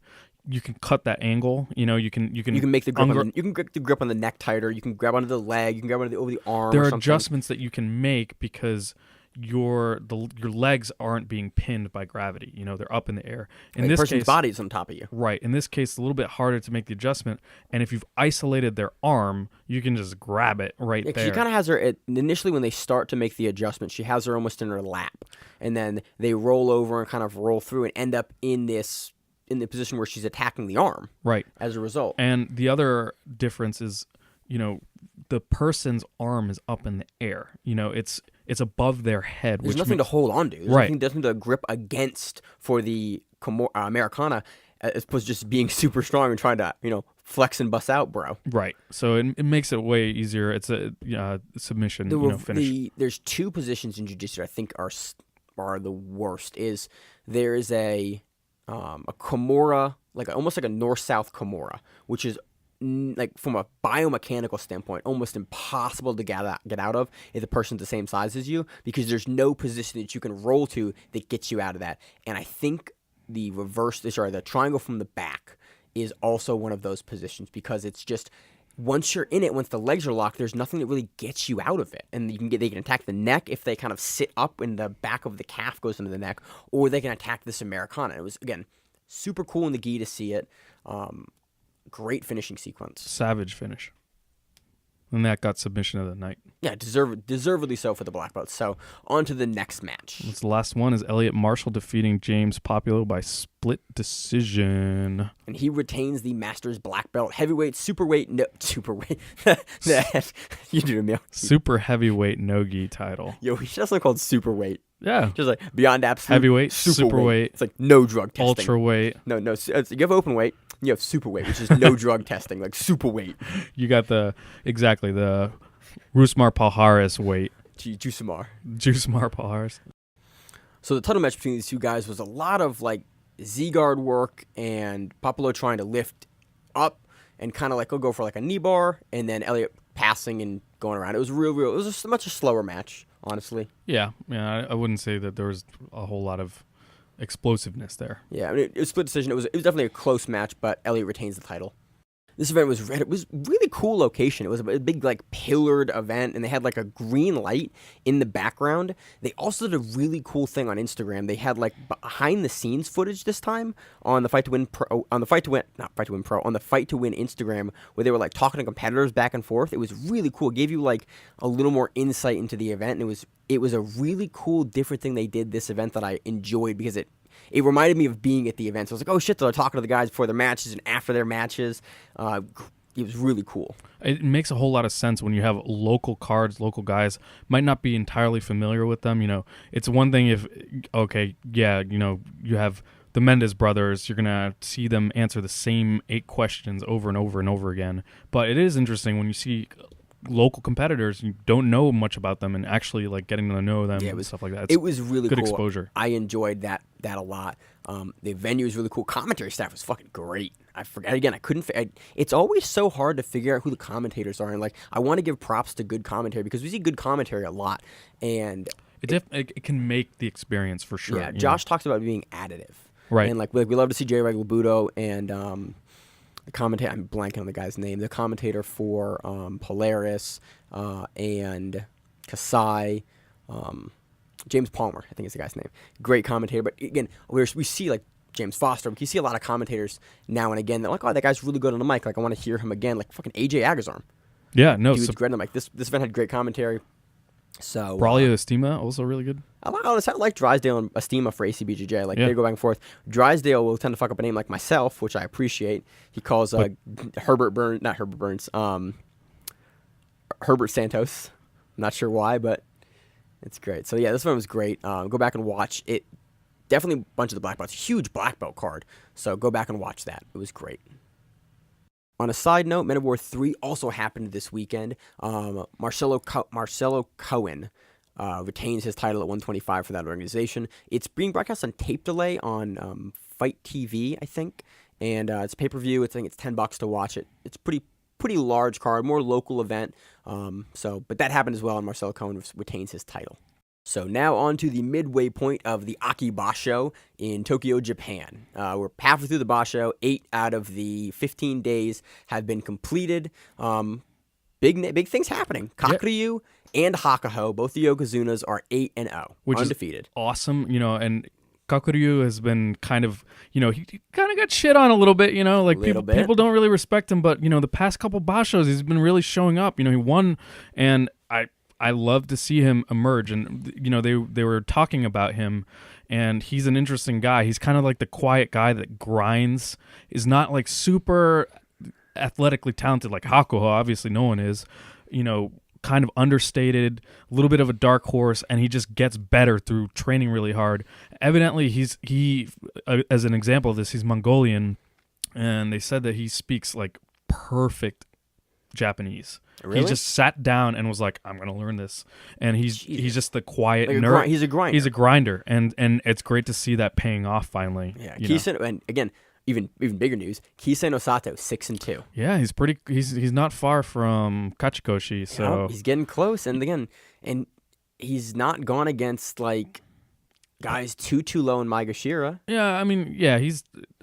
S3: you can cut that angle. You know, you can
S2: make the grip. You can grip the grip on the neck tighter. You can grab onto the leg. You can grab over the arm.
S3: There
S2: or
S3: are
S2: something.
S3: adjustments that you can make because your legs aren't being pinned by gravity. You know, they're up in the air. In this
S2: person's
S3: case,
S2: body's on top of you.
S3: Right. In this case, it's a little bit harder to make the adjustment. And if you've isolated their arm, you can just grab it right there.
S2: She kind of has her initially when they start to make the adjustment. She has her almost in her lap, and then they roll over and kind of roll through and end up in the position where she's attacking the arm.
S3: Right.
S2: As a result.
S3: And the other difference is, you know, the person's arm is up in the air. You know, it's above their head.
S2: There's nothing to hold on to. There's nothing to grip against for the Americana, as opposed to just being super strong and trying to, you know, flex and bust out, bro.
S3: Right. So it makes it way easier. It's a submission finish.
S2: There's two positions in jiu-jitsu I think are the worst. There is a Kimura, almost like a north-south Kimura, which is like from a biomechanical standpoint, almost impossible to get out of if the person's the same size as you, because there's no position that you can roll to that gets you out of that. And I think the triangle from the back is also one of those positions, because it's just once you're in it, once the legs are locked, there's nothing that really gets you out of it. And they can attack the neck if they kind of sit up and the back of the calf goes into the neck, or they can attack this Americana. It was, again, super cool in the gi to see it. Great finishing sequence.
S3: Savage finish. And that got submission of the night.
S2: Yeah, deservedly so for the black belt. So on to the next match.
S3: This last one is Elliot Marshall defeating James Populo by split decision.
S2: And he retains the Masters black belt, superweight. You do, Emil.
S3: Super heavyweight no-gi title.
S2: Yo, he should have something called superweight.
S3: Yeah.
S2: Just like beyond absolute.
S3: Heavyweight, superweight.
S2: It's like no drug testing.
S3: Ultraweight.
S2: No. You have open weight. You have superweight, which is no drug testing, like superweight.
S3: You got the Rusmar Palhares weight.
S2: Juicemar
S3: Palhares.
S2: So the title match between these two guys was a lot of like Z-guard work and Populo trying to lift up and kind of like go for like a knee bar, and then Elliot passing and going around. It was real. It was a much slower match, honestly.
S3: Yeah. I wouldn't say that there was a whole lot of explosiveness there.
S2: Yeah, I mean, it was a split decision. It was definitely a close match, but Elliot retains the title. This event was really cool location. It was a big like pillared event, and they had like a green light in the background. They also did a really cool thing on Instagram. They had like behind the scenes footage this time on the Fight to Win Instagram, where they were like talking to competitors back and forth. It was really cool. It gave you like a little more insight into the event, and it was a really cool, different thing they did this event that I enjoyed, because it reminded me of being at the event. So I was like, oh shit, they're talking to the guys before their matches and after their matches. It was really cool.
S3: It makes a whole lot of sense when you have local cards, local guys, might not be entirely familiar with them. You know, it's one thing if, you have the Mendes brothers, you're going to see them answer the same 8 questions over and over and over again. But it is interesting when you see local competitors, you don't know much about them, and actually like getting to know them and stuff like that.
S2: It was really
S3: good
S2: cool.
S3: Exposure.
S2: I enjoyed that a lot. The venue was really cool. Commentary staff was fucking great. I forgot again. It's always so hard to figure out who the commentators are, and like I want to give props to good commentary, because we see good commentary a lot, and
S3: it can make the experience for sure.
S2: Yeah, Josh talks about being additive,
S3: right?
S2: And like we love to see J. Reg Labuto and the commentator, I'm blanking on the guy's name, the commentator for Polaris and Kasai, James Palmer, I think is the guy's name. Great commentator. But again, we see like James Foster. We see a lot of commentators now and again. They're like, oh, that guy's really good on the mic. Like, I want to hear him again. Like fucking AJ Agazarm.
S3: Yeah, no.
S2: Dude's great on the mic. This event had great commentary. So
S3: Braulio Estima, also really good.
S2: I like Drysdale and Estima for ACBJJ. Like, they go back and forth. Drysdale will tend to fuck up a name like myself, which I appreciate. He calls Herbert Santos not sure why, but it's great. So yeah, this one was great. Go back and watch it. Definitely a bunch of the black belts. Huge black belt card. So go back and watch that. It was great. On a side note, Men of War 3 also happened this weekend. Marcelo Cohen retains his title at 125 for that organization. It's being broadcast on tape delay on Fight TV, I think. And it's pay-per-view. I think it's $10 to watch it. It's pretty large card, more local event. But that happened as well, and Marcelo Cohen retains his title. So now on to the midway point of the Aki Basho in Tokyo, Japan. We're halfway through the Basho. 8 out of the 15 days have been completed. Big things happening. Kakuryu and Hakuho, both the Yokozunas, are 8-0,
S3: which
S2: undefeated.
S3: Is awesome, and Kakuryu has been kind of, he kind of got shit on a little bit, like people don't really respect him, but, the past couple Bashos, he's been really showing up. He won, and I love to see him emerge, and they were talking about him, and he's an interesting guy. He's kind of like the quiet guy that grinds, is not like super athletically talented like Hakuho. Obviously, no one is. Kind of understated, a little bit of a dark horse, and he just gets better through training really hard. Evidently, he as an example of this, he's Mongolian, and they said that he speaks like perfect Japanese.
S2: Really?
S3: He just sat down and was like, I'm going to learn this. And he's just the quiet nerd.
S2: He's a grinder.
S3: He's a grinder. And it's great to see that paying off finally.
S2: Yeah. And again, even bigger news, Kisei no Sato, 6-2.
S3: Yeah, he's not far from Kachikoshi. So
S2: he's getting close. And again, he's not gone against like guys too low in Maegashira.
S3: Yeah, I mean,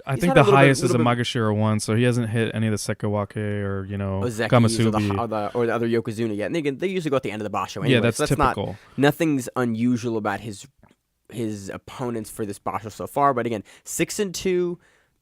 S3: I think the highest is a Maegashira 1, so he hasn't hit any of the Sekawake or, Gamasubi.
S2: Or the other Yokozuna yet. And they usually go at the end of the Basho anyway.
S3: Yeah, that's typical.
S2: Nothing's unusual about his opponents for this Basho so far. But again, 6-2,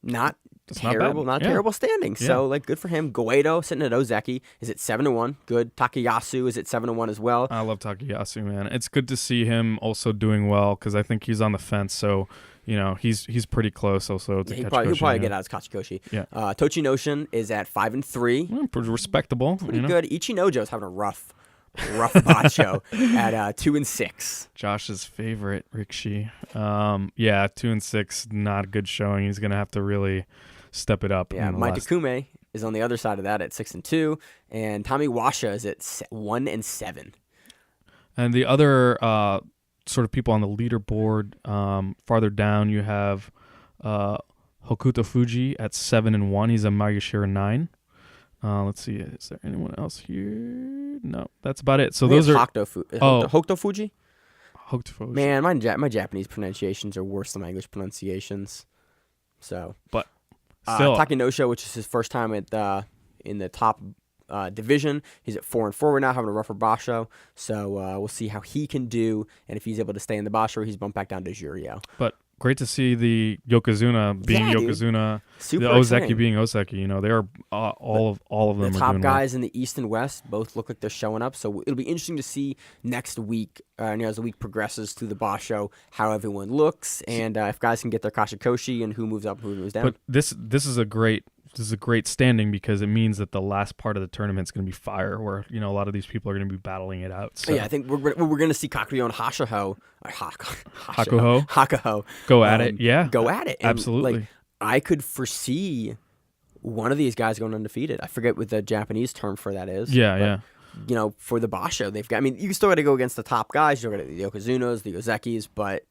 S2: not terrible, not terrible standing.
S3: Yeah.
S2: So good for him. Goedo sitting at Ozeki is at 7-1. Good. Takayasu is at 7-1 as well.
S3: I love Takayasu, man. It's good to see him also doing well because I think he's on the fence. So he's pretty close also to
S2: he'll
S3: Kachikoshi.
S2: probably get out of Kachikoshi.
S3: Yeah.
S2: Tochinoshin is at 5-3.
S3: Pretty respectable.
S2: Pretty good. Ichinojo's having a rough Basho at 2-6.
S3: Josh's favorite, Rikshi. 2-6, not a good showing. He's gonna have to really step it up.
S2: Yeah, Mai Takume is on the other side of that at 6-2, and Tommy Washa is at 1-7.
S3: And the other sort of people on the leaderboard, farther down, you have Hokuto Fuji at 7-1. He's a Maegashira 9. Let's see. Is there anyone else here? No, that's about it. So those are
S2: Hokuto Fuji.
S3: Hokuto Fuji.
S2: Man, my Japanese pronunciations are worse than my English pronunciations. So,
S3: but still,
S2: Takenosho, which is his first time at in the top division, he's at 4-4 right now, having a rougher Basho. So we'll see how he can do, and if he's able to stay in the Basho, he's bumped back down to Juryo.
S3: But great to see the Yokozuna being Yokozuna,
S2: super
S3: the Ozeki
S2: exciting.
S3: being Ozeki. They are all of them.
S2: The
S3: are
S2: top
S3: doing
S2: guys
S3: well.
S2: in the East and West both look like they're showing up. So it'll be interesting to see next week, as the week progresses through the Basho, how everyone looks, and if guys can get their Kashikoshi and who moves up, who moves down.
S3: But this is a great standing because it means that the last part of the tournament is going to be fire, where a lot of these people are going to be battling it out. So.
S2: Yeah, I think we're going to see Kakuryu and Hakuho
S3: go at it. Yeah,
S2: go at it. And,
S3: absolutely.
S2: I could foresee one of these guys going undefeated. I forget what the Japanese term for that is.
S3: Yeah.
S2: For the Basho, they've got. I mean, you still got to go against the top guys. You got the Yokozunas, the Ozekis, but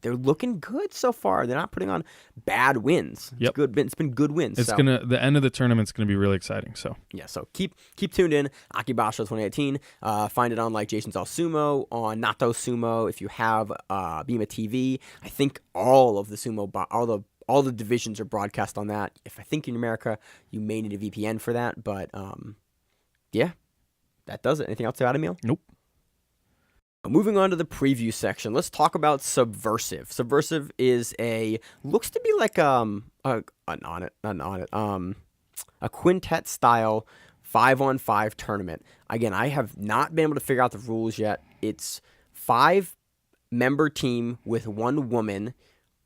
S2: they're looking good so far. They're not putting on bad wins.
S3: Yep.
S2: It's good. It's been good wins.
S3: The end of the tournament's gonna be really exciting. So
S2: yeah. So keep tuned in. Aki Basho 2018. Find it on Jason's All Sumo, on Nato Sumo. If you have Bima TV, I think all of the sumo, all the divisions are broadcast on that. If I think in America, you may need a VPN for that. But yeah, that does it. Anything else to add, Emil?
S3: Nope.
S2: Moving on to the preview section, let's talk about SUBVERSIV. SUBVERSIV is looks to be like a Quintet style 5-on-5 tournament. Again, I have not been able to figure out the rules yet. It's 5-member team with 1 woman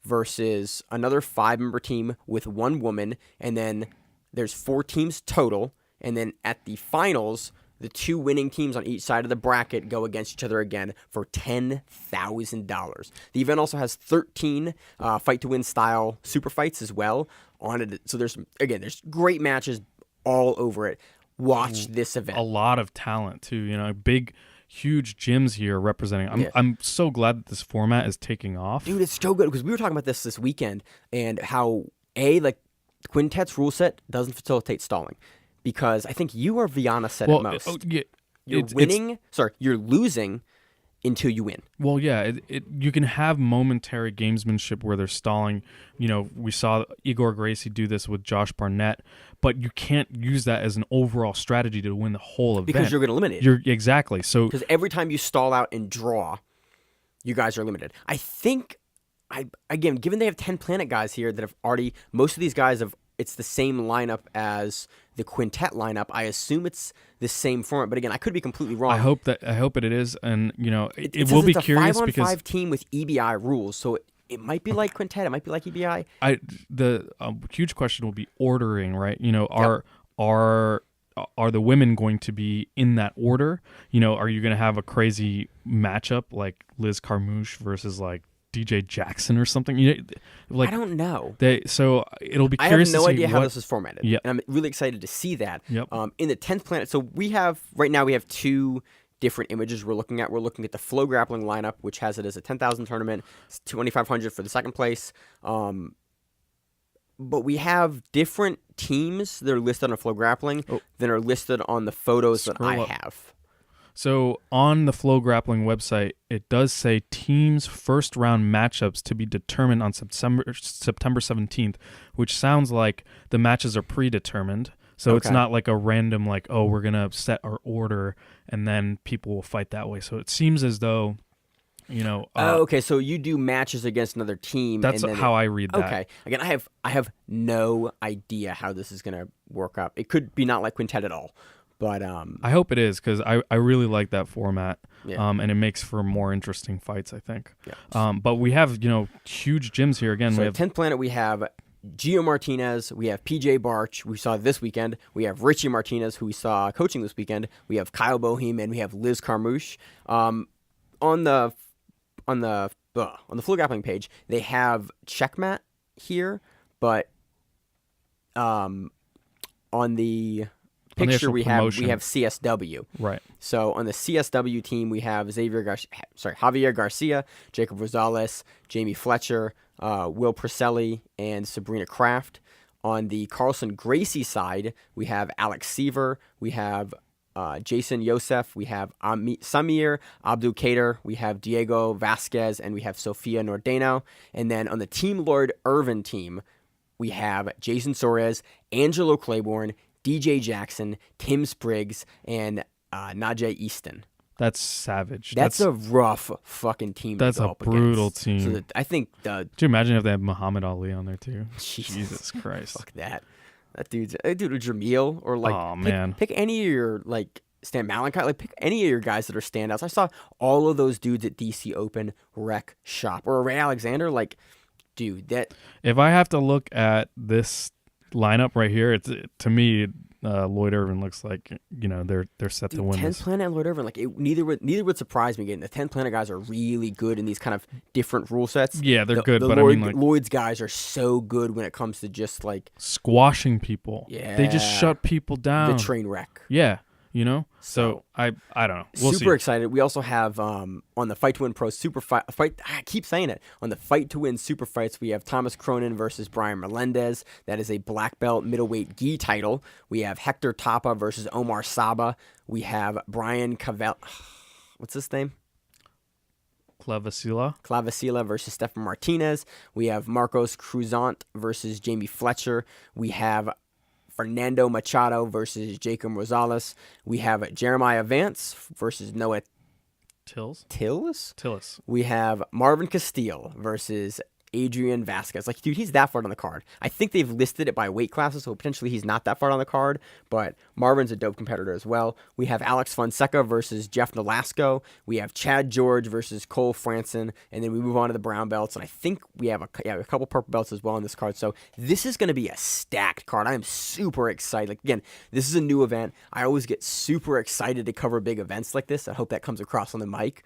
S2: versus another 5-member team with 1 woman, and then there's 4 teams total, and then at the finals The 2 winning teams on each side of the bracket go against each other again for $10,000. The event also has 13 fight to win style super fights as well on it. So there's great matches all over it. Watch this event.
S3: A lot of talent too, huge gyms here representing. I'm so glad that this format is taking off.
S2: Dude, it's so good because we were talking about this weekend and how like Quintet's rule set doesn't facilitate stalling, because I think you or Viana said it most. You're losing until you win.
S3: Well, yeah, you can have momentary gamesmanship where they're stalling. We saw Igor Gracie do this with Josh Barnett, but you can't use that as an overall strategy to win the whole event.
S2: Because you're going to eliminate it.
S3: Exactly. So
S2: because every time you stall out and draw, you guys are eliminated. I think, again, given they have 10 Planet guys here that have already, most of these guys it's the same lineup as the Quintet lineup. I assume it's the same format, but again, I could be completely wrong.
S3: I hope it is, and it will be curious because it's a 5-on-5
S2: team with EBI rules, so it might be like Quintet, it might be like EBI.
S3: The huge question will be ordering, right? Are the women going to be in that order? Are you going to have a crazy matchup like Liz Carmouche versus like DJ Jackson or something?
S2: I don't know.
S3: So it'll be curious.
S2: I have no
S3: to see
S2: idea how this is formatted.
S3: Yep.
S2: And I'm really excited to see that.
S3: Yep.
S2: In the 10th Planet, so right now we have 2 different images we're looking at. We're looking at the Flow Grappling lineup, which has it as a 10,000 tournament. It's 2,500 for the second place. But we have different teams that are listed on Flow Grappling that are listed on the photos that I have.
S3: So on the Flow Grappling website, it does say teams' first round matchups to be determined on September 17th, which sounds like the matches are predetermined. So It's not like a random we're going to set our order and then people will fight that way. So it seems as though,
S2: okay, so you do matches against another team.
S3: That's how I read that.
S2: Okay. Again, I have no idea how this is going to work up. It could be not like Quintet at all. But
S3: I hope it is, because I really like that format,
S2: yeah.
S3: And it makes for more interesting fights, I think.
S2: Yeah.
S3: But we have huge gyms here again.
S2: So
S3: we have
S2: 10th Planet, we have Gio Martinez, we have PJ Barch, we saw this weekend. We have Richie Martinez, who we saw coaching this weekend. We have Kyle Boehm, and we have Liz Carmouche. On the Flow Grappling page, they have Checkmat here, but on the picture we have CSW.
S3: Right.
S2: So on the CSW team, we have Javier Garcia, Jacob Rosales, Jamie Fletcher, Will Purcelli, and Sabrina Kraft. On the Carlson Gracie side, we have Alex Seaver, we have Jason Yosef, we have Samir Abdul Kader, we have Diego Vasquez, and we have Sofia Nordeno. And then on the Team Lord Irvin team, we have Jason Soares, Angelo Claiborne, DJ Jackson, Tim Spriggs, and Najee Easton.
S3: That's savage.
S2: That's a rough fucking team.
S3: That's
S2: to go
S3: a
S2: up
S3: brutal
S2: against.
S3: team.
S2: So I think
S3: Could you imagine if they had Muhammad Ali on there too?
S2: Jesus
S3: Christ.
S2: Fuck that. That dude's or Jamil or pick any of your Stan Malachi, pick any of your guys that are standouts. I saw all of those dudes at DC Open Rec Shop or Ray Alexander. Dude, that.
S3: If I have to look at this lineup right here, to me, Lloyd Irvin looks like they're set to win.
S2: 10th Planet and Lloyd Irvin, neither would surprise me. Again, the 10th Planet guys are really good in these kind of different rule sets.
S3: Yeah, they're good, but
S2: Lloyd's guys are so good when it comes to just
S3: squashing people.
S2: Yeah,
S3: they just shut people down.
S2: The train wreck.
S3: Yeah. So I don't know. We'll
S2: super
S3: see.
S2: excited. We also have on the Fight to Win Pro Super Fight. I keep saying it. On the Fight to Win Super Fights, we have Thomas Cronin versus Brian Melendez. That is a black belt middleweight gi title. We have Hector Tapa versus Omar Saba. We have Brian Cavell. What's his name? Clavicilla versus Stefan Martinez. We have Marcos Cruzant versus Jamie Fletcher. We have Fernando Machado versus Jacob Rosales. We have Jeremiah Vance versus Noah Tillis. We have Marvin Castile versus Adrian Vasquez. Like, dude, he's that far on the card. I think they've listed it by weight classes, so potentially he's not that far on the card, but Marvin's a dope competitor as well. We have Alex Fonseca versus Jeff Nolasco. We have Chad George versus Cole Franson, and then we move on to the brown belts, and I think we have a couple purple belts as well on this card. So this is going to be a stacked card. I am super excited. Like, again, this is a new event. I always get super excited to cover big events like this. I hope that comes across on the mic.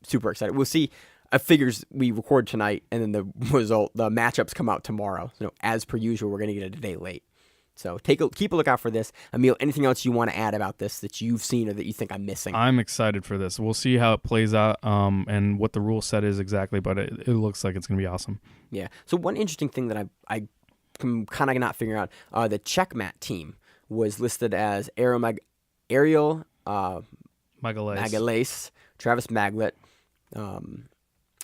S2: Super excited. We'll see. I figures we record tonight, and then the matchups come out tomorrow. So as per usual, we're going to get it a day late. So keep a lookout for this. Emil, anything else you want to add about this that you've seen or that you think I'm missing?
S3: I'm excited for this. We'll see how it plays out and what the rule set is exactly, but it looks like it's going to be awesome.
S2: Yeah. So one interesting thing that I can kind of not figure out, the checkmat team was listed as Ariel Magalhaes, Travis Maglet,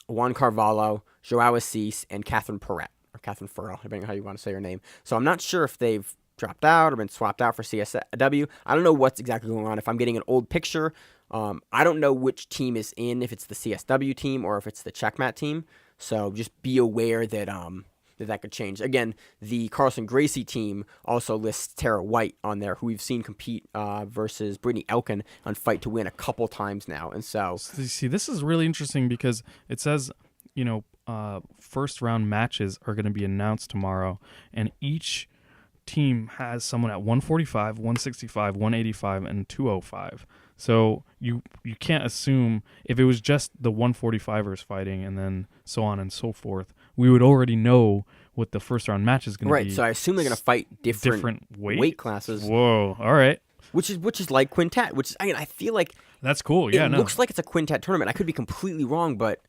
S2: Juan Carvalho, Joao Assis, and Catherine Perret, or Catherine Furrow, depending on how you want to say her name. So I'm not sure if they've dropped out or been swapped out for CSW. I don't know what's exactly going on. If I'm getting an old picture, I don't know which team is in, if it's the CSW team or if it's the checkmat team. So just be aware that that could change. Again, the Carlson Gracie team also lists Tara White on there, who we've seen compete versus Brittany Elkin on Fight to Win a couple times now. And so,
S3: see, this is really interesting because it says, first round matches are going to be announced tomorrow, and each team has someone at 145, 165, 185, and 205. So you can't assume if it was just the 145ers fighting and then so on and so forth, we would already know what the first round match is going to be.
S2: Right, so I assume they're going to fight different weight classes.
S3: Whoa, all right.
S2: Which is like Quintet, which is, I feel like
S3: that's cool. Yeah,
S2: it looks like it's a Quintet tournament. I could be completely wrong, but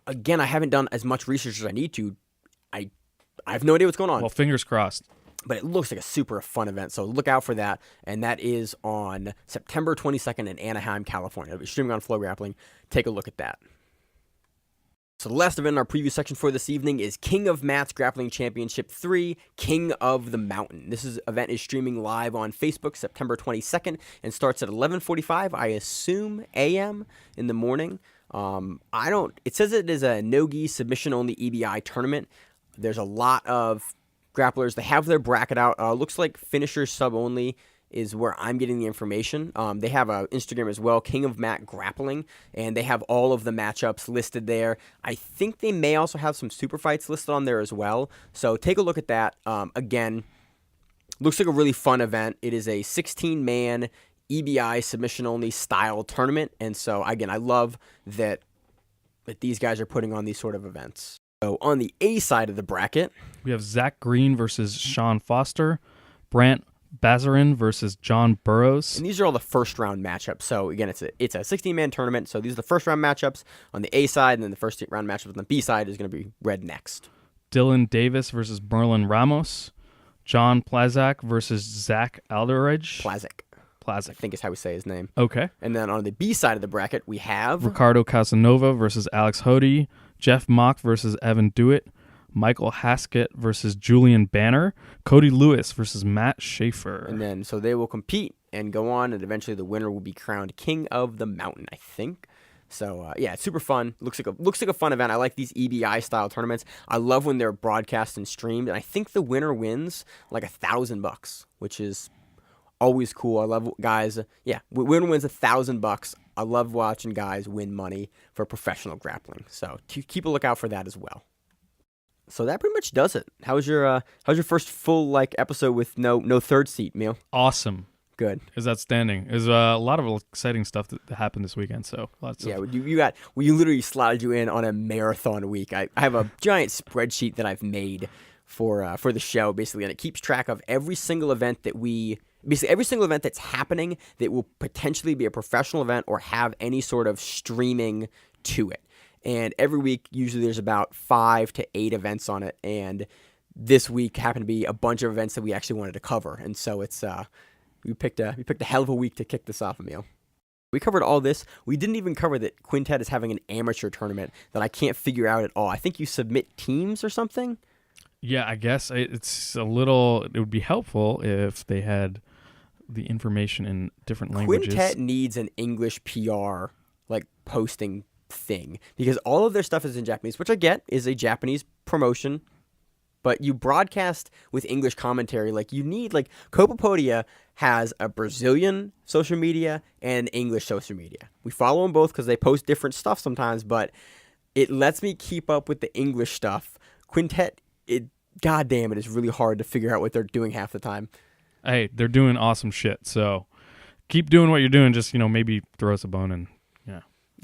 S2: again, I haven't done as much research as I need to. I have no idea what's going on.
S3: Well, fingers crossed.
S2: But it looks like a super fun event, so look out for that. And that is on September 22nd in Anaheim, California. It'll be streaming on Flow Grappling. Take a look at that. So the last event in our preview section for this evening is King of Matt's Grappling Championship 3, King of the Mountain. This event is streaming live on Facebook September 22nd and starts at 11:45, I assume, a.m. in the morning. It says it is a Nogi submission-only EBI tournament. There's a lot of grapplers. They have their bracket out. Looks like finishers sub-only is where I'm getting the information. They have an Instagram as well, King of Matt Grappling, and they have all of the matchups listed there. I think they may also have some super fights listed on there as well. So take a look at that. Again, looks like a really fun event. It is a 16-man EBI submission-only style tournament. And so, again, I love that these guys are putting on these sort of events. So on the A side of the bracket,
S3: we have Zach Green versus Sean Foster, Brant Bazarin versus John Burrows.
S2: And these are all the first round matchups. So again, it's a 16-man tournament. So these are the first round matchups on the A side, and then the first round matchup on the B side is going to be red next.
S3: Dylan Davis versus Merlin Ramos, John Plazak versus Zach Alderidge.
S2: Plazak, I think is how we say his name.
S3: Okay.
S2: And then on the B side of the bracket, we have
S3: Ricardo Casanova versus Alex Hody, Jeff Mock versus Evan Dewitt, Michael Haskett versus Julian Banner, Cody Lewis versus Matt Schaefer.
S2: And then, so they will compete and go on, and eventually the winner will be crowned King of the Mountain, I think. So, yeah, it's super fun. Looks like a fun event. I like these EBI-style tournaments. I love when they're broadcast and streamed, and I think the winner wins like $1,000, which is always cool. I love guys. Yeah, winner wins $1,000. I love watching guys win money for professional grappling. So keep a lookout for that as well. So that pretty much does it. How's your first full episode with no third seat, Emil?
S3: Awesome.
S2: Good.
S3: It was outstanding. There's a lot of exciting stuff that happened this weekend. So lots of
S2: you literally slotted you in on a marathon week. I have a giant spreadsheet that I've made for the show basically, and it keeps track of every single event that's happening that will potentially be a professional event or have any sort of streaming to it. And every week, usually there's about 5 to 8 events on it. And this week happened to be a bunch of events that we actually wanted to cover. And so it's we picked a hell of a week to kick this off, Emil. We covered all this. We didn't even cover that Quintet is having an amateur tournament that I can't figure out at all. I think you submit teams or something.
S3: Yeah, I guess it would be helpful if they had the information in different languages.
S2: Quintet needs an English PR posting thing because all of their stuff is in Japanese, which I get is a Japanese promotion. But you broadcast with English commentary. Like you need, like Copapodia has a Brazilian social media and English social media. We follow them both because they post different stuff sometimes, but it lets me keep up with the English stuff. Quintet, goddamn, it is really hard to figure out what they're doing half the time.
S3: Hey, they're doing awesome shit. So keep doing what you're doing. Just, maybe throw us a bone and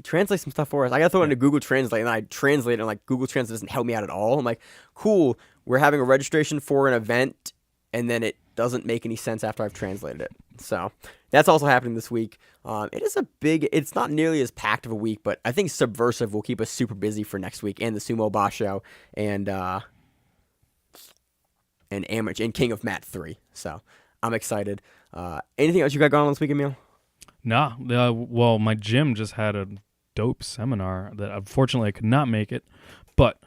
S2: Translate some stuff for us. I got to throw it into Google Translate, and I translate it, and like Google Translate doesn't help me out at all. I'm like, cool, we're having a registration for an event, and then it doesn't make any sense after I've translated it. So that's also happening this week. It's not nearly as packed of a week, but I think Subversive will keep us super busy for next week, and the Sumo Basho, and Amateur, and King of Mat 3. So I'm excited. Anything else you got going on this week, Emil?
S3: Nah. Well, my gym just had a dope seminar that unfortunately I could not make it, but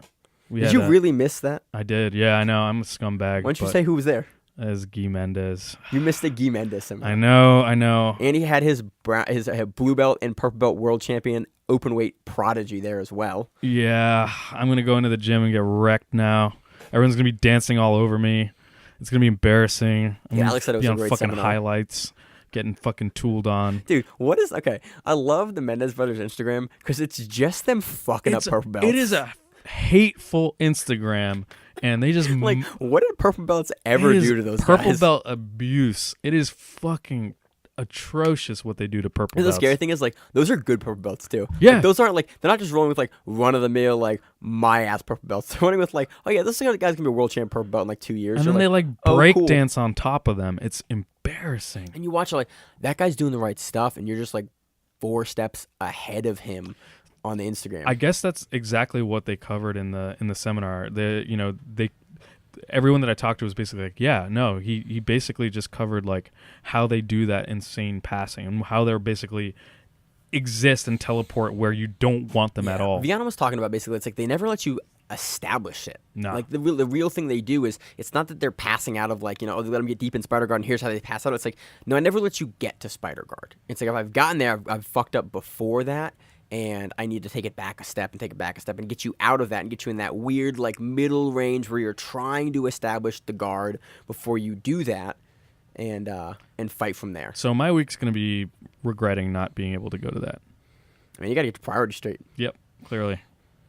S2: did you really miss that?
S3: I did. Yeah, I know. I'm a scumbag.
S2: Why don't you say who was there?
S3: As Guy Mendez.
S2: You missed the Guy Mendez seminar.
S3: I know.
S2: And he had his blue belt and purple belt world champion open weight prodigy there as well.
S3: Yeah, I'm gonna go into the gym and get wrecked now. Everyone's gonna be dancing all over me. It's gonna be embarrassing.
S2: Alex said it was a great
S3: fucking
S2: seminar.
S3: Highlights. Getting fucking tooled on.
S2: Dude, okay, I love the Mendez brothers Instagram because it's just them fucking up purple belts.
S3: It is a hateful Instagram, and they just
S2: like, what did purple belts ever do to those
S3: purple
S2: guys?
S3: belt abuse. It is fucking atrocious what they do to purple belts.
S2: The scary thing is, like, those are good purple belts too.
S3: Yeah.
S2: Like, those aren't, like, they're not just rolling with, like, run-of-the-mill, like, my-ass purple belts. They're running with, like, oh, yeah, this guy's going to be a world champ purple belt in, like, 2 years.
S3: And then they, like, break dance on top of them. It's embarrassing.
S2: And you watch, like, that guy's doing the right stuff, and you're just, like, 4 steps ahead of him on the Instagram.
S3: I guess that's exactly what they covered in the seminar. Everyone that I talked to was basically like, yeah, no, he basically just covered like how they do that insane passing and how they're basically exist and teleport where you don't want them at all.
S2: Viana was talking about basically it's like they never let you establish it.
S3: No.
S2: Like the real thing they do is it's not that they're passing out of like, they let them get deep in spider guard and here's how they pass out. It's like, no, I never let you get to spider guard. It's like if I've gotten there, I've fucked up before that. And I need to take it back a step and get you out of that and get you in that weird like middle range where you're trying to establish the guard before you do that and fight from there.
S3: So my week's going to be regretting not being able to go to that.
S2: I mean, you got to get your priorities straight.
S3: Yep, clearly.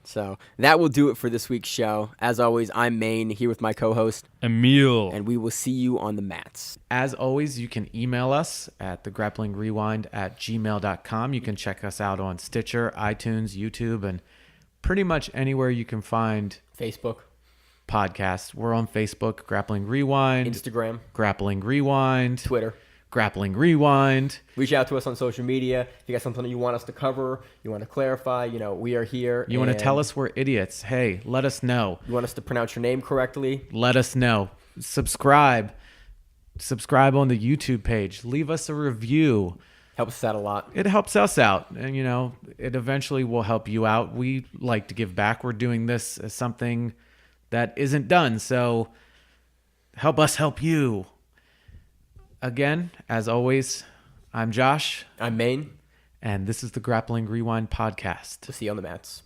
S2: So that will do it for this week's show. As always, I'm Maine here with my co-host
S3: Emil.
S2: And we will see you on the mats.
S4: As always, you can email us at thegrapplingrewind@gmail.com. You can check us out on Stitcher, iTunes, YouTube, and pretty much anywhere you can find
S2: Facebook,
S4: podcasts. We're on Facebook, Grappling Rewind,
S2: Instagram,
S4: Grappling Rewind,
S2: Twitter,
S4: Grappling Rewind.
S2: Reach out to us on social media. If you got something you want us to cover, you want to clarify, we are here.
S4: You want to tell us we're idiots. Hey, let us know.
S2: You want us to pronounce your name correctly?
S4: Let us know. Subscribe on the YouTube page. Leave us a review.
S2: Helps us out a lot.
S4: It helps us out. And, it eventually will help you out. We like to give back. We're doing this as something that isn't done. So help us help you. Again, as always, I'm Josh.
S2: I'm Maine.
S4: And this is the Grappling Rewind podcast.
S2: We'll see you on the mats.